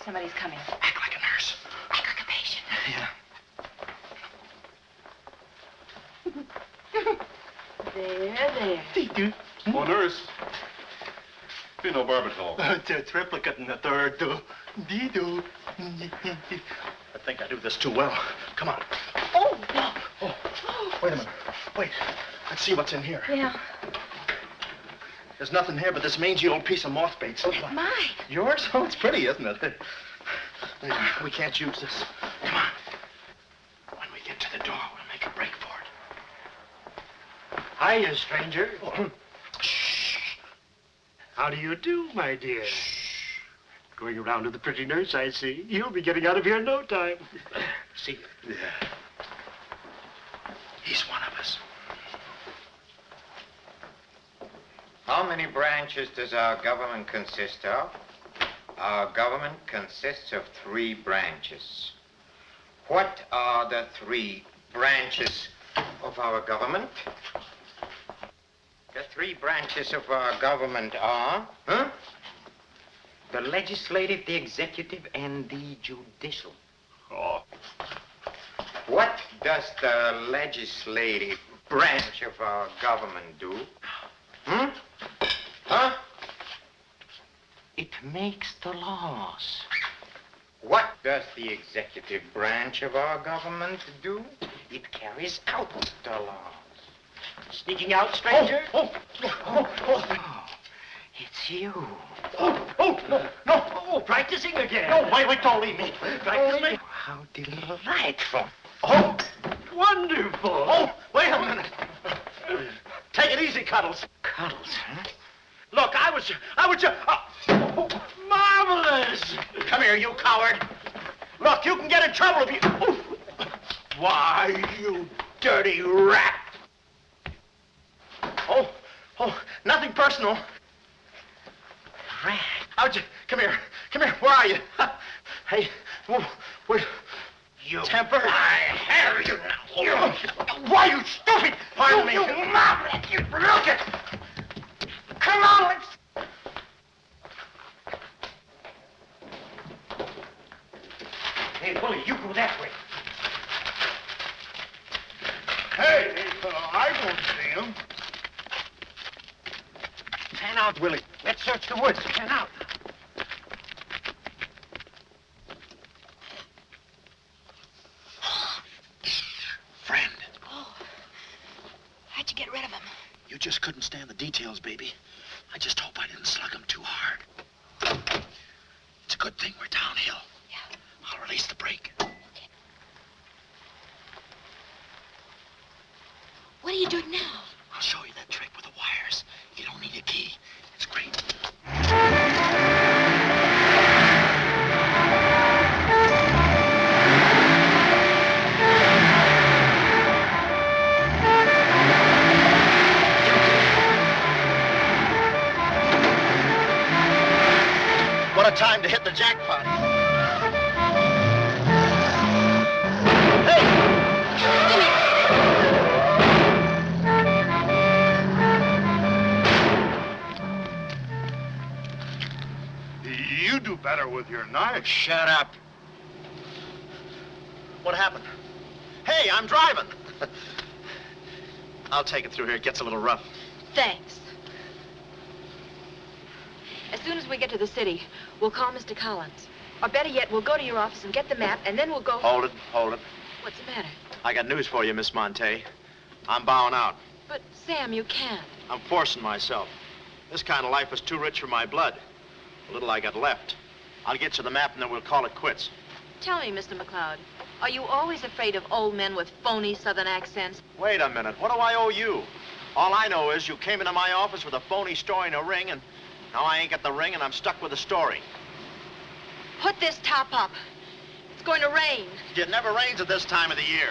Somebody's coming. Act like a nurse. Act like a patient. Yeah. There. Oh, nurse. Be no barbitol. It's a triplicate in the third, do. Dee-doo. I think I do this too well. Come on. Oh, no. Oh, wait a minute. Wait. Let's see what's in here. Yeah. There's nothing here but this mangy old piece of mothbait. Mine. Yours? Oh, it's pretty, isn't it? We can't use this. Come on. When we get to the door, we'll make a break for it. Hiya, stranger. Oh. Shh. How do you do, my dear? Going around with the pretty nurse, I see. You'll be getting out of here in no time. See you. Yeah. He's one of us. How many branches does our government consist of? Our government consists of 3 branches. What are the 3 branches of our government? The 3 branches of our government are, the legislative, the executive, and the judicial. Oh. What does the legislative branch of our government do? Huh? It makes the laws. What does the executive branch of our government do? It carries out the laws. Sneaking out, stranger? Oh, It's you. No. Practicing again. No, wait, don't leave me. Practicing? How delightful. Oh, Wonderful. oh, wait a minute. Take it easy, Cuddles. Cuddles, huh? Look, I was just... Marvelous. Come here, you coward. Look, you can get in trouble if you... Why, you dirty rat. Oh, nothing personal. Rat. How'd you... Come here. Where are you? Hey, wait. you. Temper? I have you now. Why, you stupid! Pardon me. You maverick! You look it! Come on, let's... Hey, Willie, you go that way. Hey, I won't see him. Pan out, Willie. Let's search the woods. Pan out. Friend, Oh. How'd you get rid of him? you just couldn't stand the details, baby. I just hope I didn't slug him too hard. It's a good thing we're downhill. Yeah. I'll release the brake. What are you doing now? I'll show you that trick with the wires. You don't need a key. It's great. What a time to hit the jackpot. You do better with your knife. Shut up. What happened? Hey, I'm driving. I'll take it through here. It gets a little rough. Thanks. As soon as we get to the city, we'll call Mr. Collins. Or better yet, we'll go to your office and get the map, and then we'll go... Hold it, hold it. What's the matter? I got news for you, Miss Monte. I'm bowing out. But, Sam, you can't. I'm forcing myself. This kind of life is too rich for my blood. The little I got left. I'll get you the map, and then we'll call it quits. Tell me, Mr. McLeod, are you always afraid of old men with phony southern accents? Wait a minute. What do I owe you? All I know is you came into my office with a phony story and a ring, and now I ain't got the ring, and I'm stuck with the story. Put this top up. It's going to rain. It never rains at this time of the year.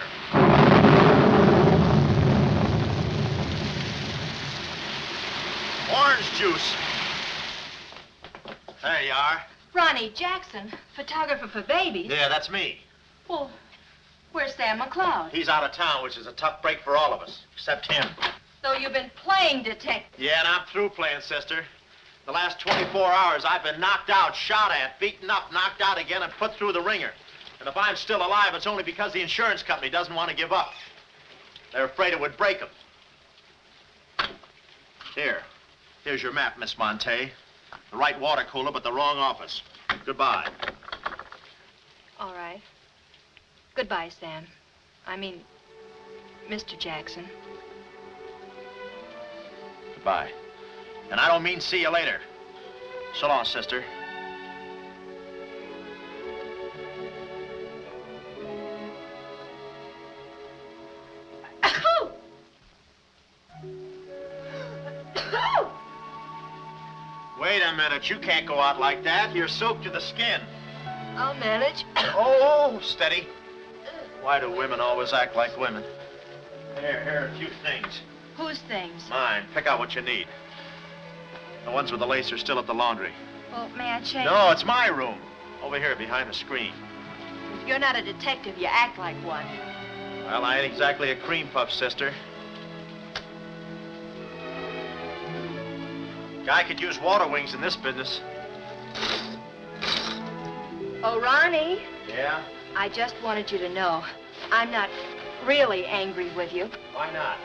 Orange juice. There you are. Ronnie Jackson, photographer for babies. Yeah, that's me. Well, where's Sam McLeod? He's out of town, which is a tough break for all of us, except him. So you've been playing detective. Yeah, and I'm through playing, sister. The last 24 hours, I've been knocked out, shot at, beaten up, knocked out again, and put through the ringer. And if I'm still alive, it's only because the insurance company doesn't want to give up. They're afraid it would break them. Here's your map, Miss Monte. The right water cooler, but the wrong office. Goodbye. All right. Goodbye, Sam. I mean, Mr. Jackson. Goodbye. And I don't mean see you later. So long, sister. Wait a minute. You can't go out like that. You're soaked to the skin. I'll manage. Oh, steady. Why do women always act like women? Here are a few things. Whose things? Mine. Pick out what you need. The ones with the lace are still at the laundry. Well, may I change? No, it's my room. Over here, behind the screen. If you're not a detective, you act like one. Well, I ain't exactly a cream puff, sister. Guy could use water wings in this business. Oh, Ronnie. Yeah? I just wanted you to know I'm not really angry with you. Why not?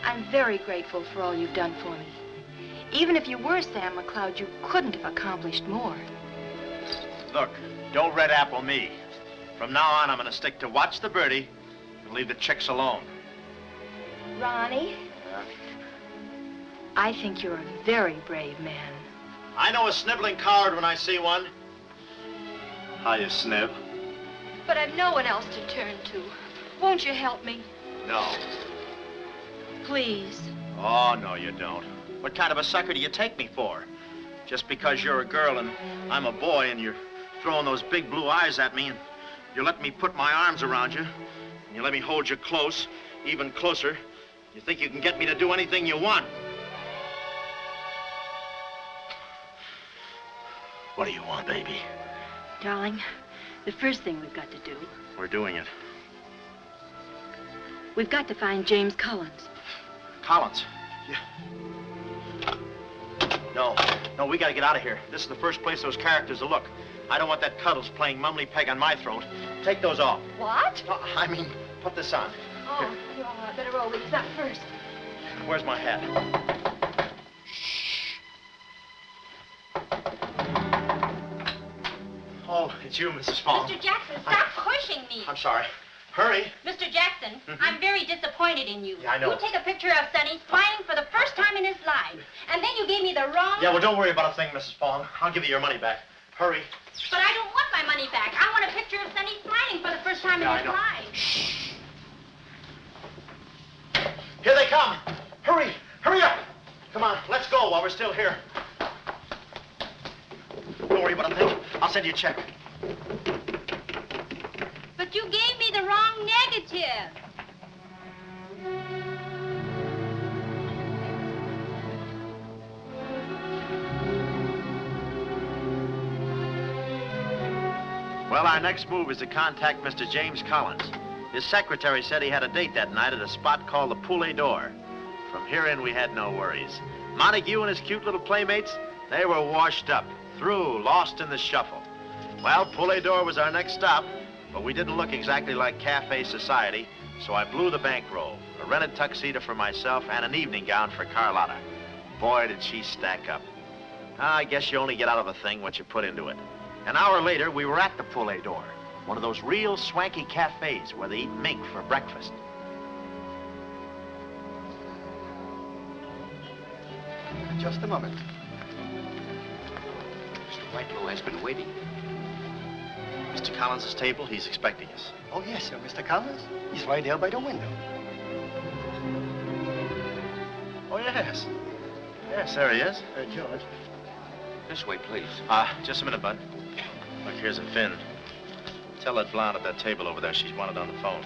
I'm very grateful for all you've done for me. Even if you were Sam McLeod, you couldn't have accomplished more. Look, don't red apple me. From now on, I'm going to stick to watch the birdie and leave the chicks alone. Ronnie, I think you're a very brave man. I know a sniveling coward when I see one. How you sniv? But I've no one else to turn to. Won't you help me? No. Please. Oh, no, you don't. What kind of a sucker do you take me for? Just because you're a girl and I'm a boy and you're throwing those big blue eyes at me and you let me put my arms around you and you let me hold you close, even closer, you think you can get me to do anything you want. What do you want, baby? Darling, The first thing we've got to do, We're doing it. we've got to find James Collins. Collins. Yeah. No, we gotta get out of here. This is the first place those characters will look. I don't want that Cuddles playing mumly peg on my throat. Take those off. What? I mean, put this on. Oh, you better roll these up first. Where's my hat? Oh, it's you, Mrs. Fong. Mr. Jackson, stop pushing me. I'm sorry. Hurry. Mr. Jackson, I'm very disappointed in you. Yeah, I know. You take a picture of Sonny smiling for the first time in his life, and then you gave me the wrong... Yeah, well, don't worry about a thing, Mrs. Fong. I'll give you your money back. Hurry. But I don't want my money back. I want a picture of Sonny smiling for the first time in his life. Shh. Here they come. Hurry. Hurry up. Come on, let's go while we're still here. Don't worry about a thing. I'll send you a check. But you gave me the wrong negative. Well, our next move is to contact Mr. James Collins. His secretary said he had a date that night at a spot called the Poulet d'Or. From here in, we had no worries. Montague and his cute little playmates, they were washed up, through, lost in the shuffle. Well, Poulet d'Or was our next stop, but we didn't look exactly like cafe society, so I blew the bankroll, a rented tuxedo for myself and an evening gown for Carlotta. Boy, did she stack up. I guess you only get out of a thing what you put into it. An hour later, we were at the Poulet d'Or, one of those real swanky cafes where they eat mink for breakfast. Just a moment. Mr. Whitelaw has been waiting. Mr. Collins' table, he's expecting us. Oh, yes, sir. Mr. Collins? He's right there by the window. Oh, yes. Yes, there he is. George. This way, please. Just a minute, Bud. Look, here's a Finn. Tell that blonde at that table over there she's wanted on the phone.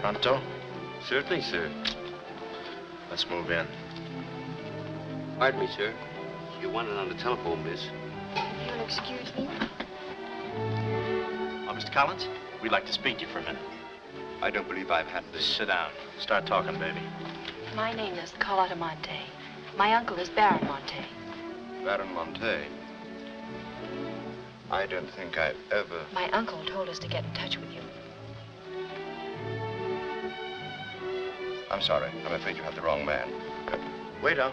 Pronto? Certainly, sir. Let's move in. Pardon me, sir. You wanted on the telephone, miss. You'll excuse me? Oh, Mr. Collins, we'd like to speak to you for a minute. I don't believe I've had this. Sit down. Start talking, baby. My name is Carlotta Monte. My uncle is Baron Monte. Baron Monte. I don't think I've ever... My uncle told us to get in touch with you. I'm sorry. I'm afraid you have the wrong man. Waiter,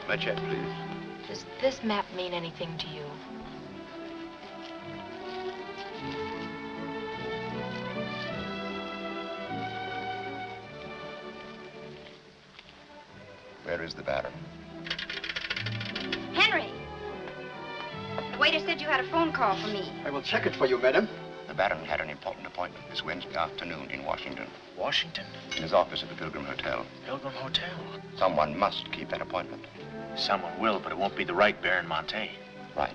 my check, please. Does this map mean anything to you? Where is the Baron? Henry! The waiter said you had a phone call for me. I will check it for you, madam. The Baron had an important appointment this Wednesday afternoon in Washington. Washington? In his office at the Pilgrim Hotel. Pilgrim Hotel. Someone must keep that appointment. Someone will, but it won't be the right Baron Monte. Right.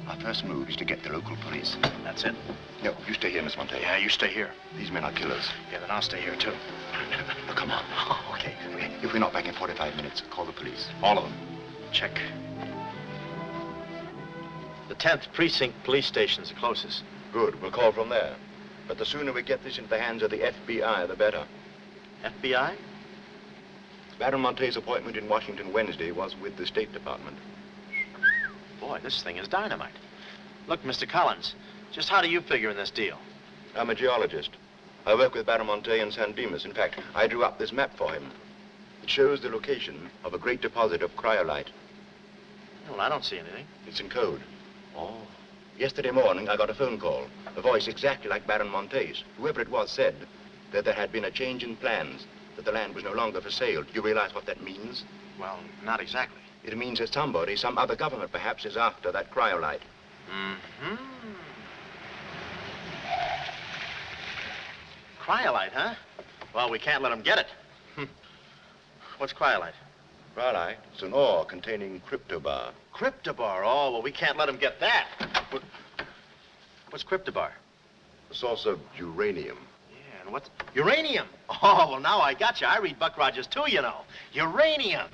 Our first move is to get the local police. That's it? No, you stay here, Miss Monte. Yeah, you stay here. These men are killers. Yeah, then I'll stay here, too. Oh, come on. Okay. If we're not back in 45 minutes, call the police. All of them. Check. The 10th Precinct Police Station's the closest. Good. We'll call from there. But the sooner we get this into the hands of the FBI, the better. FBI? Baron Monte's appointment in Washington Wednesday was with the State Department. Boy, this thing is dynamite. Look, Mr. Collins, just how do you figure in this deal? I'm a geologist. I work with Baron Monte in San Dimas. In fact, I drew up this map for him. It shows the location of a great deposit of cryolite. Well, I don't see anything. It's in code. Oh. Yesterday morning, I got a phone call. A voice exactly like Baron Monte's. Whoever it was said that there had been a change in plans, that the land was no longer for sale. Do you realize what that means? Well, not exactly. It means that somebody, some other government perhaps, is after that cryolite. Mm-hmm. Cryolite, huh? Well, we can't let them get it. What's cryolite? Cryolite is an ore containing cryptobar. Cryptobar? Oh, well, we can't let them get that. What's cryptobar? A source of uranium. Yeah, and what's... Uranium! Oh, well, now I got you. I read Buck Rogers, too, you know. Uranium!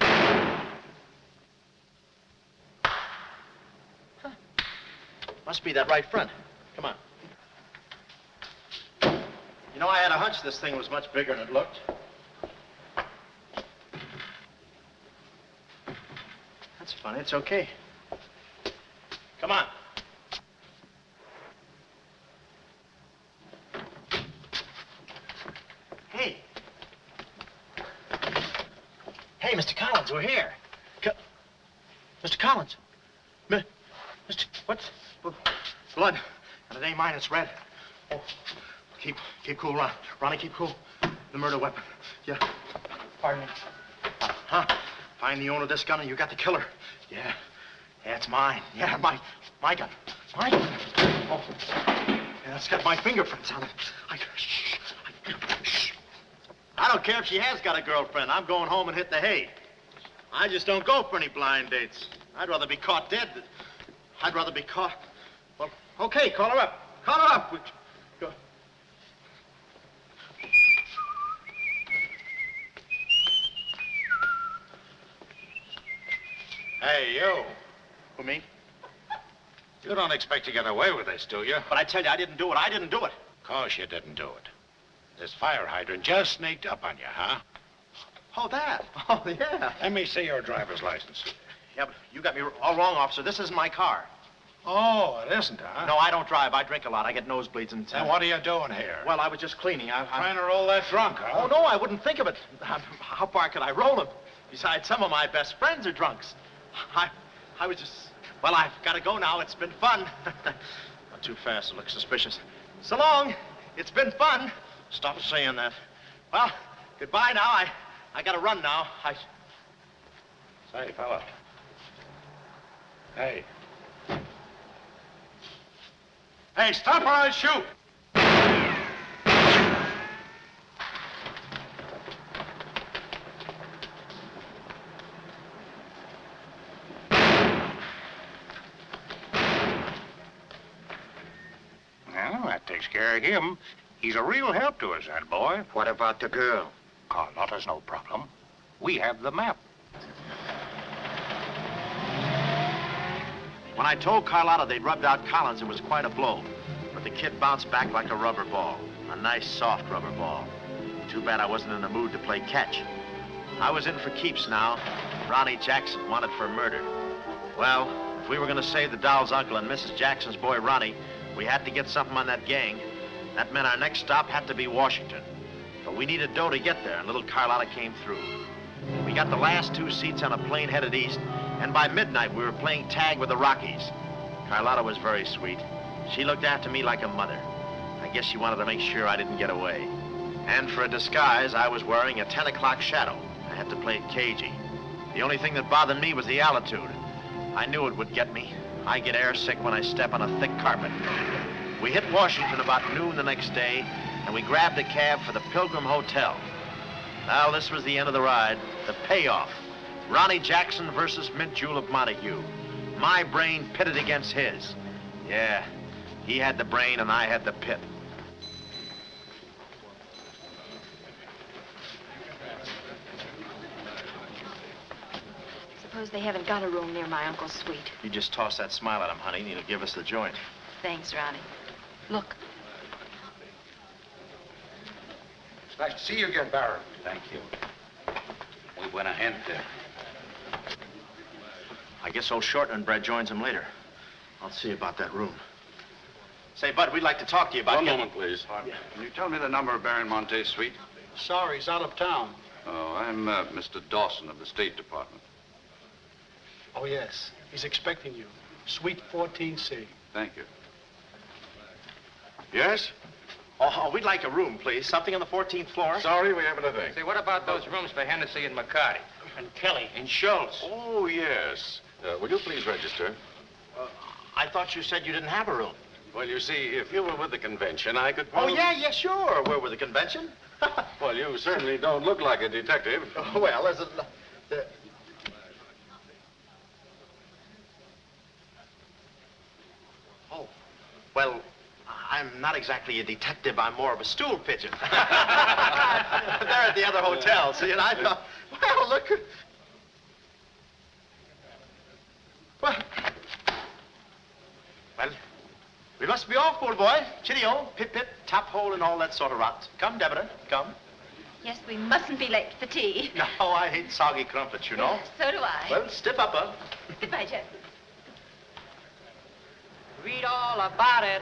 Huh. Must be that right front. Come on. You know, I had a hunch this thing was much bigger than it looked. That's funny. It's okay. Come on. Hey. Hey, Mr. Collins, we're here. Mr. Collins. Mr. What's... Blood. And it ain't mine, it's red. Oh, keep cool, Ron. Ronnie, keep cool. The murder weapon. Yeah. Pardon me. Huh? Find the owner of this gun and you got the killer. Yeah. Yeah, it's mine. Yeah, my gun. My gun. Oh. Yeah, it's got my fingerprints on it. Shh. I don't care if she has got a girlfriend. I'm going home and hit the hay. I just don't go for any blind dates. I'd rather be caught dead. I'd rather be caught... Well, okay, call her up. Call her up. Go. Hey, you. Who, me? You don't expect to get away with this, do you? But I tell you, I didn't do it. I didn't do it. Of course you didn't do it. This fire hydrant just sneaked up on you, huh? Oh, that? Oh, yeah. Let me see your driver's license. Yeah, but you got me all wrong, officer. This isn't my car. Oh, it isn't, huh? No, I don't drive. I drink a lot. I get nosebleeds and... Then what are you doing here? Well, I was just cleaning. Trying to roll that drunk, huh? Oh, no, I wouldn't think of it. How far could I roll him? Besides, some of my best friends are drunks. I was just... Well, I've got to go now. It's been fun. Not too fast. It looks suspicious. So long. It's been fun. Stop saying that. Well, goodbye now. I got to run now. Say, fella. Hey. Hey, stop or I'll shoot! Well, that takes care of him. He's a real help to us, that boy. What about the girl? Carlotta's no problem. We have the map. When I told Carlotta they'd rubbed out Collins, it was quite a blow. But the kid bounced back like a rubber ball. A nice, soft rubber ball. Too bad I wasn't in the mood to play catch. I was in for keeps now. Ronnie Jackson wanted for murder. Well, if we were going to save the doll's uncle and Mrs. Jackson's boy, Ronnie, we had to get something on that gang. That meant our next stop had to be Washington. But we needed dough to get there, and little Carlotta came through. We got the last 2 seats on a plane headed east, and by midnight we were playing tag with the Rockies. Carlotta was very sweet. She looked after me like a mother. I guess she wanted to make sure I didn't get away. And for a disguise, I was wearing a 10 o'clock shadow. I had to play it cagey. The only thing that bothered me was the altitude. I knew it would get me. I get airsick when I step on a thick carpet. We hit Washington about noon the next day, and we grabbed a cab for the Pilgrim Hotel. Well, this was the end of the ride, the payoff. Ronnie Jackson versus Mint Julep Montague. My brain pitted against his. Yeah, he had the brain and I had the pit. Suppose they haven't got a room near my uncle's suite. You just toss that smile at him, honey, and he'll give us the joint. Thanks, Ronnie. Look. It's nice to see you again, Barron. Thank you. Muy buena gente. I guess old Shorten and Brett joins him later. I'll see about that room. Say, Bud, we'd like to talk to you about... One moment, please. Can you tell me the number of Baron Monte's suite? Sorry, he's out of town. Oh, I'm Mr. Dawson of the State Department. Oh, yes. He's expecting you. Suite 14C. Thank you. Yes? Oh, we'd like a room, please. Something on the 14th floor. Sorry, we haven't a thing. Say, what about those rooms for Hennessy and McCarty? And Kelly. And Schultz? Oh, yes. Will you please register? I thought you said you didn't have a room. Well, you see, if you were with the convention, I could... Oh, yeah, sure. We're with the convention. Well, you certainly don't look like a detective. Oh, well, there's a... Oh, well, I'm not exactly a detective. I'm more of a stool pigeon. They're at the other hotel, see, and I thought, well, look... Well, we must be off, old boy. Cheerio, pip, pip. top hole and all that sort of rot. Come, Deborah, come. Yes, we mustn't be late for tea. No, I hate soggy crumpets, you know. So do I. Well, stiff up, huh? Goodbye, Jeff. Read all about it.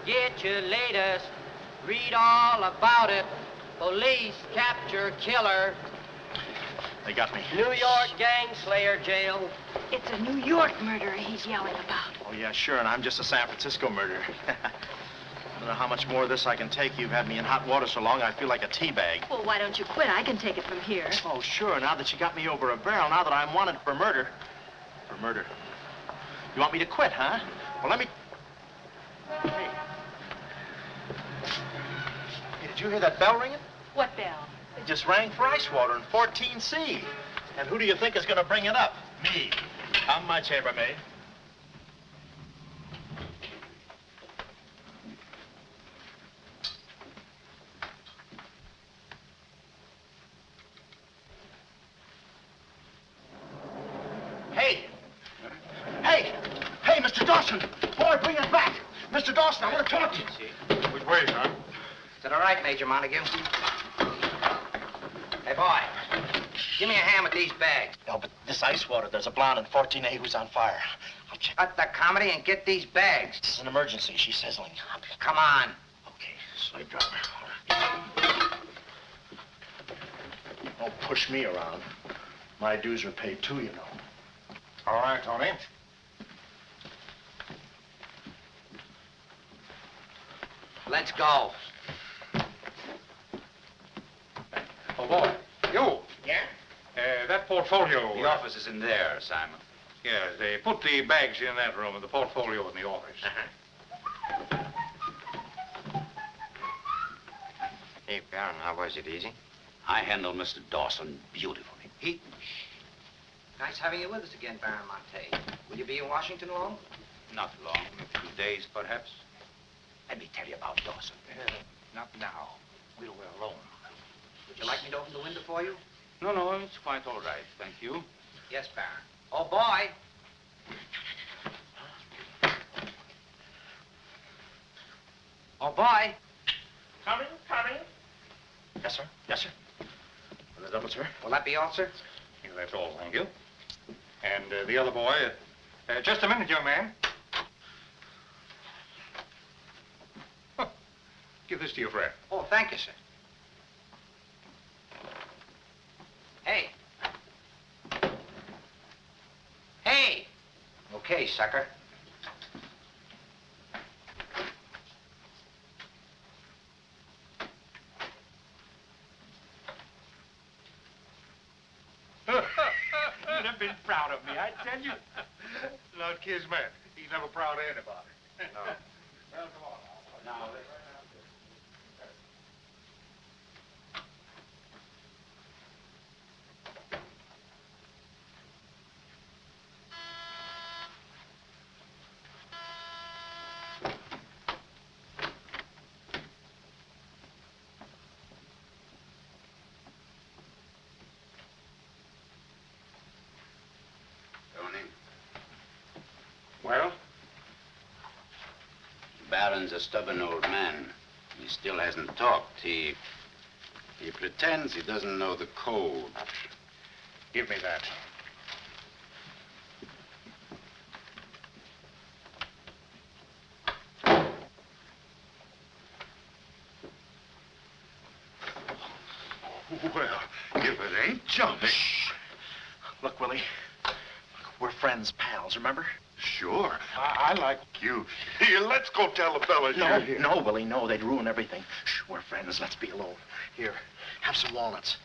Get your latest. Read all about it. Police capture killer. They got me. New York gang slayer jail. It's a New York murderer he's yelling about. Oh, yeah, sure, and I'm just a San Francisco murderer. I don't know how much more of this I can take. You've had me in hot water so long, I feel like a tea bag. Well, why don't you quit? I can take it from here. Oh, sure, now that you got me over a barrel, now that I'm wanted for murder. For murder. You want me to quit, huh? Well, let me... Hey. Hey, did you hear that bell ringing? What bell? It just rang for ice water in 14C. And who do you think is going to bring it up? Me. I'm my chambermaid. Hey! Hey! Hey, Mr. Dawson! Boy, bring it back! Mr. Dawson, I want to talk to you. Which way, son? To the right, Major Montague. Hey, boy. Give me a hand with these bags. No, but this ice water, there's a blonde in 14A who's on fire. I'll check. Cut the comedy and get these bags. This is an emergency. She's sizzling. Come on. Okay, slave driver. Don't push me around. My dues are paid too, you know. All right, Tony. Let's go. Oh, boy. You. Yeah? That portfolio. The office is in there, Simon. Yeah, they put the bags in that room and the portfolio in the office. Hey, Baron, how was it? Easy? I handled Mr. Dawson beautifully. Nice having you with us again, Baron Monte. Will you be in Washington long? Not long, a few days, perhaps. Let me tell you about Dawson. Not now. We're alone. Would you like me to open the window for you? No, no, it's quite all right, thank you. Yes, Baron. Oh, boy. Oh, boy. Coming. Yes, sir. Yes, sir. On the double, sir. Will that be all, sir? Yeah, that's all, thank you. And the other boy, just a minute, young man. Huh. Give this to your friend. Oh, thank you, sir. Hey. Hey. Okay, sucker. You'd have been proud of me, I tell you. Not Kismet. He's never proud of anybody. No. Well, come on. Now. Tony, Well? Baron's a stubborn old man. He still hasn't talked. He pretends he doesn't know the code. Give me that. Well, if it ain't jumping. Look, Willie. We're friends, pals, remember? Sure. I like you. Here, let's go tell the fellas you're here. No, Willie, no. They'd ruin everything. Shh, we're friends. Let's be alone. Here, have some walnuts.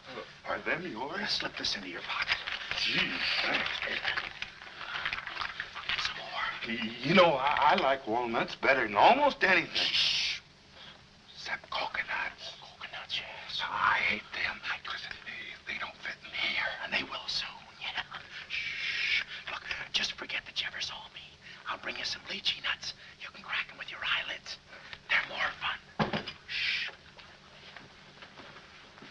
Are them yours? Slip this into your pocket. Gee, thanks. Some more. You know, I like walnuts better than almost anything. Shh. Except coconuts. Coconuts, yes. I hate them because they don't fit in here. And they will soon, yeah. Shh. Look, just forget that you ever saw me. I'll bring you some lychee nuts. You can crack them with your eyelids. They're more fun. Shh.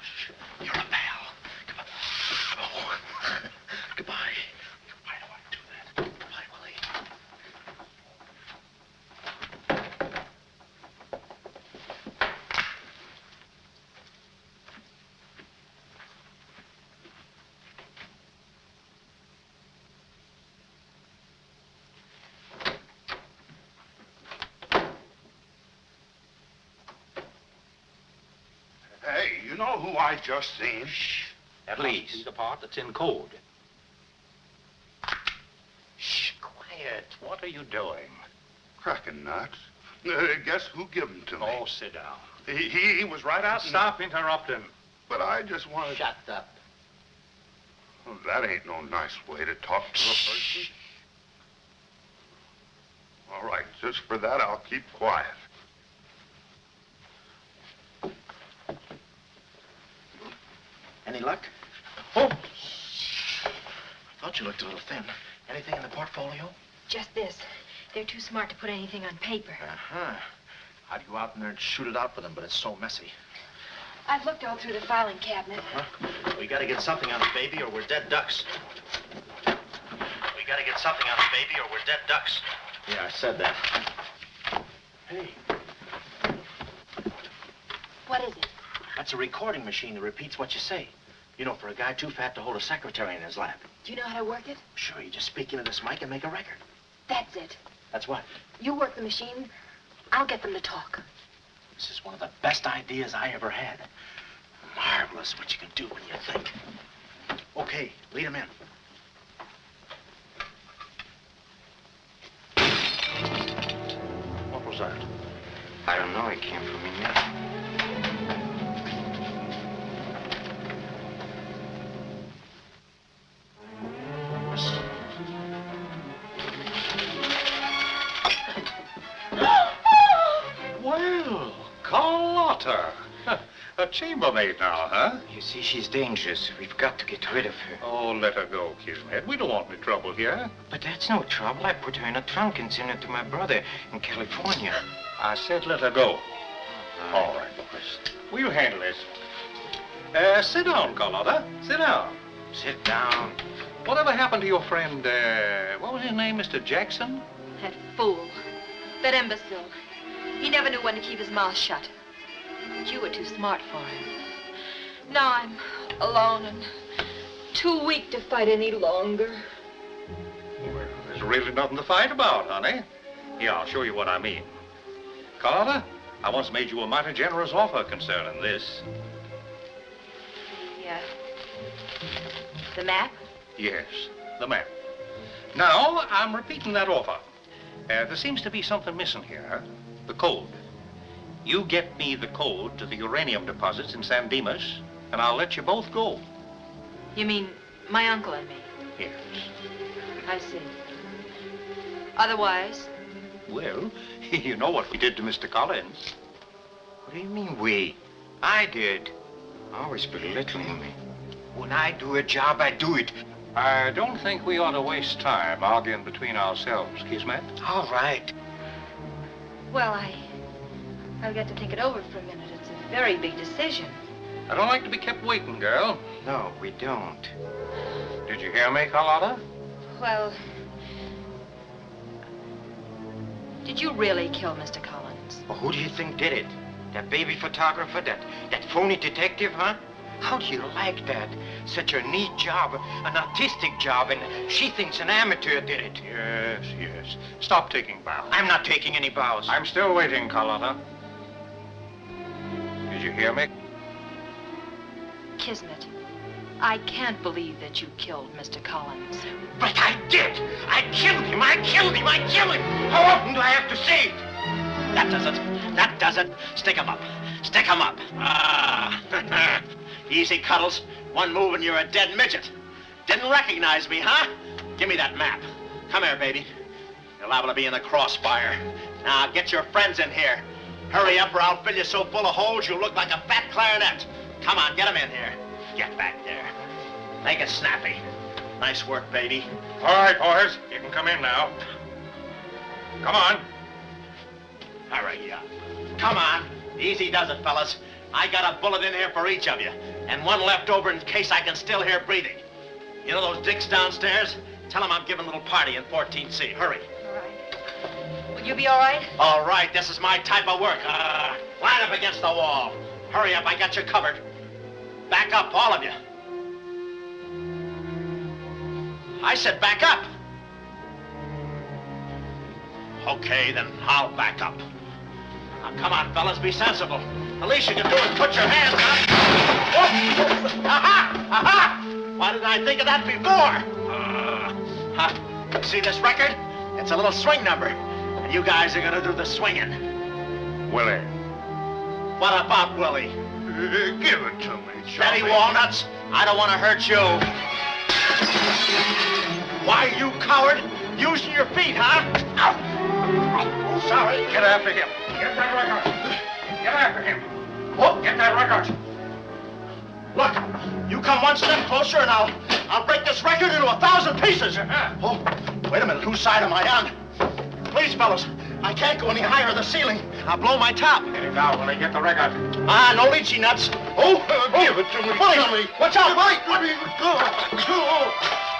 Shh. You're a pal. Goodbye. Oh. Goodbye. Why do I do that? Goodbye, Willie. Oh, I just seen. At least. See the part that's in code. Shh, quiet. What are you doing? Cracking nuts. Guess who gave them to me? Oh, sit down. He was right out. Stop interrupting. But I just wanted. Shut up. Well, that ain't no nice way to talk to a person. All right, just for that, I'll keep quiet. Any luck? Oh! I thought you looked a little thin. Anything in the portfolio? Just this. They're too smart to put anything on paper. Uh-huh. I'd go out in there and shoot it out for them, but it's so messy. I've looked all through the filing cabinet. Huh? We gotta get something on it, baby, or we're dead ducks. We gotta get something on it, baby, or we're dead ducks. Yeah, I said that. Hey. What is it? That's a recording machine that repeats what you say. You know, for a guy too fat to hold a secretary in his lap. Do you know how to work it? Sure, you just speak into this mic and make a record. That's it. That's what? You work the machine. I'll get them to talk. This is one of the best ideas I ever had. Marvelous what you can do when you think. Okay, lead him in. What was that? I don't know. It came from in there. Well, Carlotta. A chambermaid now, huh? You see, she's dangerous. We've got to get rid of her. Oh, let her go, Kismet. We don't want any trouble here. But that's no trouble. I put her in a trunk and sent her to my brother in California. I said let her go. All right, boys. We'll handle this. Sit down, Carlotta. Sit down. Sit down. Whatever happened to your friend, what was his name, Mr. Jackson? That fool. That imbecile. He never knew when to keep his mouth shut. But you were too smart for him. Now I'm alone and too weak to fight any longer. Well, there's really nothing to fight about, honey. Here, I'll show you what I mean. Carlotta, I once made you a mighty generous offer concerning this. Yeah. The map? Yes, the map. Now, I'm repeating that offer. There seems to be something missing here. The code. You get me the code to the uranium deposits in San Dimas, and I'll let you both go. You mean my uncle and me? Yes. I see. Otherwise? Well, you know what we did to Mr. Collins. What do you mean, we? I did. Always belittling me. When I do a job, I do it. I don't think we ought to waste time arguing between ourselves, Kismet. All right. Well, I'll get to think it over for a minute. It's a very big decision. I don't like to be kept waiting, girl. No, we don't. Did you hear me, Carlotta? Well, did you really kill Mr. Collins? Well, who do you think did it? That baby photographer? That phony detective, huh? How do you like that? Such a neat job, an artistic job, and she thinks an amateur did it. Yes, yes. Stop taking bows. I'm not taking any bows. I'm still waiting, Carlotta. Did you hear me? Kismet, I can't believe that you killed Mr. Collins. But I did! I killed him! I killed him! I killed him! How often do I have to say it? That does it. That does it. Stick 'em up. Stick 'em up. Ah. Easy, Cuddles. One move and you're a dead midget. Didn't recognize me, huh? Give me that map. Come here, baby. You're liable to be in the crossfire. Now, get your friends in here. Hurry up or I'll fill you so full of holes you'll look like a fat clarinet. Come on, get 'em in here. Get back there. Make it snappy. Nice work, baby. All right, boys. You can come in now. Come on. Hurry up. Come on. Easy does it, fellas. I got a bullet in here for each of you, and one left over in case I can still hear breathing. You know those dicks downstairs? Tell them I'm giving a little party in 14C. Hurry. All right. Will you be all right? All right, this is my type of work. Line up against the wall. Hurry up, I got you covered. Back up, all of you. I said back up. Okay, then I'll back up. Now Now, come on, fellas, be sensible. The least you can do is put your hands up. Oh. Aha! Aha! Why didn't I think of that before? Huh? See this record? It's a little swing number. And you guys are gonna do the swinging. Willie. What about Willie? Give it to me, Steady, Walnuts. I don't want to hurt you. Why, you coward? Using your feet, huh? Ow. Oh, sorry. Get after him. Get that record. Get after him. Oh, Get that record. look, you come one step closer and I'll break this record into 1,000 pieces. Oh, wait a minute. Whose side am I on? Please, fellas, I can't go any higher than the ceiling. I'll blow my top. Get it down when I get the record. Ah, no lychee nuts. Oh, Give it to me, Willie, watch out, Willie.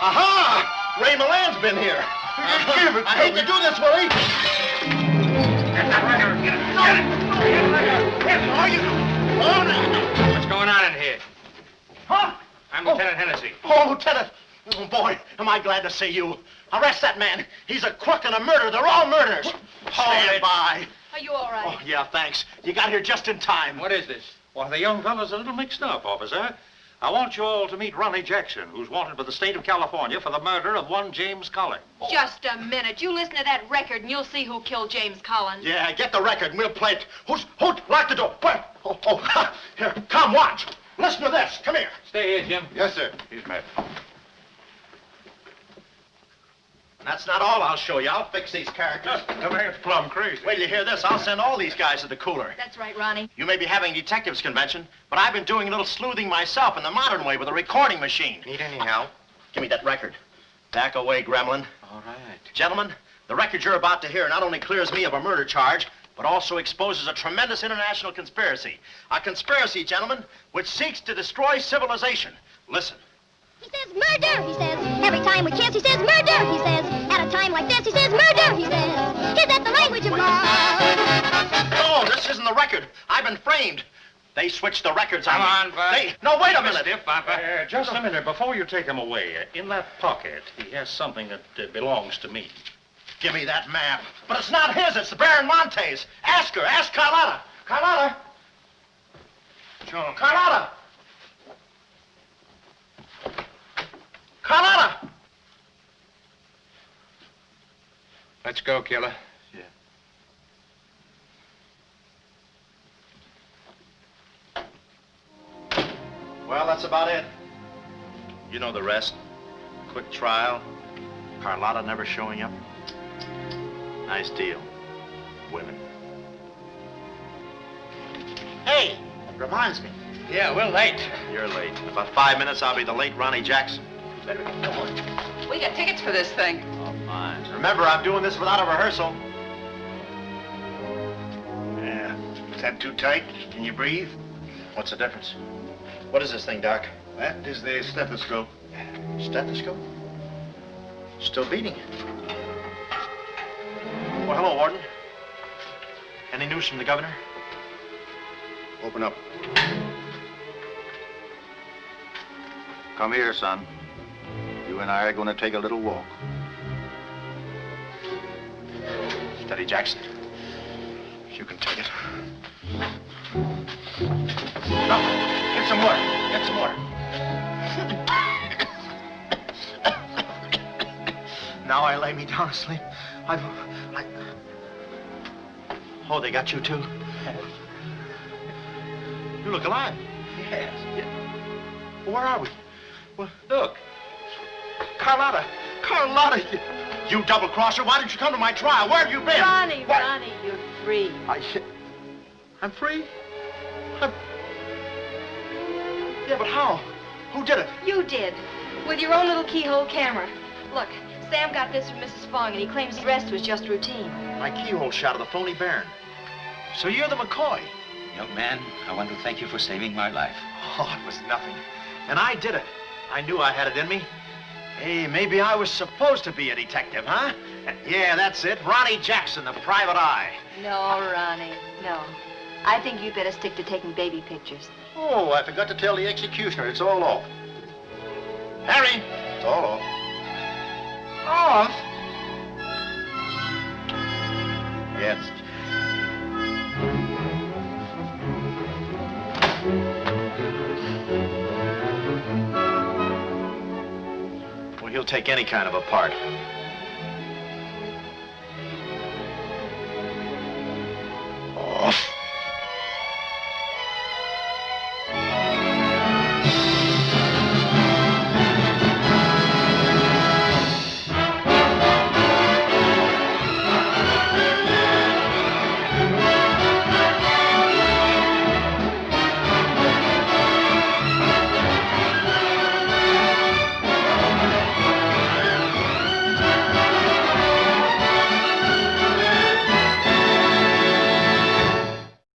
Aha! Ray Milan's been here. Give it to I hate me. to do this, Willie. Get that record. Get it. Get it. Get it. Are you? Oh, no. What's going on in here? Huh? I'm Lieutenant Hennessy. Oh, Lieutenant. Oh, boy, am I glad to see you. Arrest that man. He's a crook and a murderer. They're all murderers. Stand by. Are you all right? Oh, yeah, thanks. You got here just in time. What is this? Well, the young fellow's a little mixed up, officer. I want you all to meet Ronnie Jackson, who's wanted by the state of California for the murder of one James Collins. Just a minute. You listen to that record and you'll see who killed James Collins. Yeah, get the record and we'll play it. Who? Lock the door. Where? Oh, here, come watch. Listen to this. Come here. Stay here, Jim. Yes, sir. He's met. That's not all I'll show you. I'll fix these characters. The man's plumb crazy. Wait till you hear this. I'll send all these guys to the cooler. That's right, Ronnie. You may be having a detectives convention, but I've been doing a little sleuthing myself in the modern way with a recording machine. Need any help? Give me that record. Back away, gremlin. All right. Gentlemen, the record you're about to hear not only clears me of a murder charge, but also exposes a tremendous international conspiracy. A conspiracy, gentlemen, which seeks to destroy civilization. Listen. He says murder, he says. Every time we kiss, he says murder, he says. At a time like this, he says murder, he says. Is that the language of love? No, this isn't the record. I've been framed. They switched the records on me. Come on, Bud. No, wait a minute. Stiff, Papa. Just a minute. Before you take him away, in that pocket, he has something that belongs to me. Give me that map. But it's not his. It's the Baron Monte's. Ask her. Ask Carlotta. Carlotta. Sure. Carlotta. Carlotta. Let's go, killer. Well, that's about it. You know the rest. Quick trial. Carlotta never showing up. Nice deal. Women. Hey, reminds me. Yeah, we're late. You're late. In about 5 minutes, I'll be the late Ronnie Jackson. You better get going. We got tickets for this thing. Oh, fine. Remember, I'm doing this without a rehearsal. Yeah. Is that too tight? Can you breathe? What's the difference? What is this thing, Doc? That is the stethoscope. Stethoscope? Still beating. Well, hello, Warden. Any news from the governor? Open up. Come here, son. You and I are going to take a little walk. Steady, Jackson. You can take it. No, get some water. Get some water. Now I lay me down to sleep. Oh, they got you too? You look alive. Yes. Where are we? Well, look. Carlotta. Carlotta, you double-crosser. Why didn't you come to my trial? Where have you been? Ronnie, What? Ronnie, you're free. I'm free? Yeah, but how? Who did it? You did. With your own little keyhole camera. Look, Sam got this from Mrs. Fong, and he claims the rest was just routine. My keyhole shot of the phony Baron. So you're the McCoy. Young man, I want to thank you for saving my life. Oh, it was nothing. And I did it. I knew I had it in me. Hey, maybe I was supposed to be a detective, huh? Yeah, that's it. Ronnie Jackson, the private eye. No, Ronnie, no. I think you'd better stick to taking baby pictures. Oh, I forgot to tell the executioner. It's all off. Harry! It's all off. Off? Yes. take any kind of a part.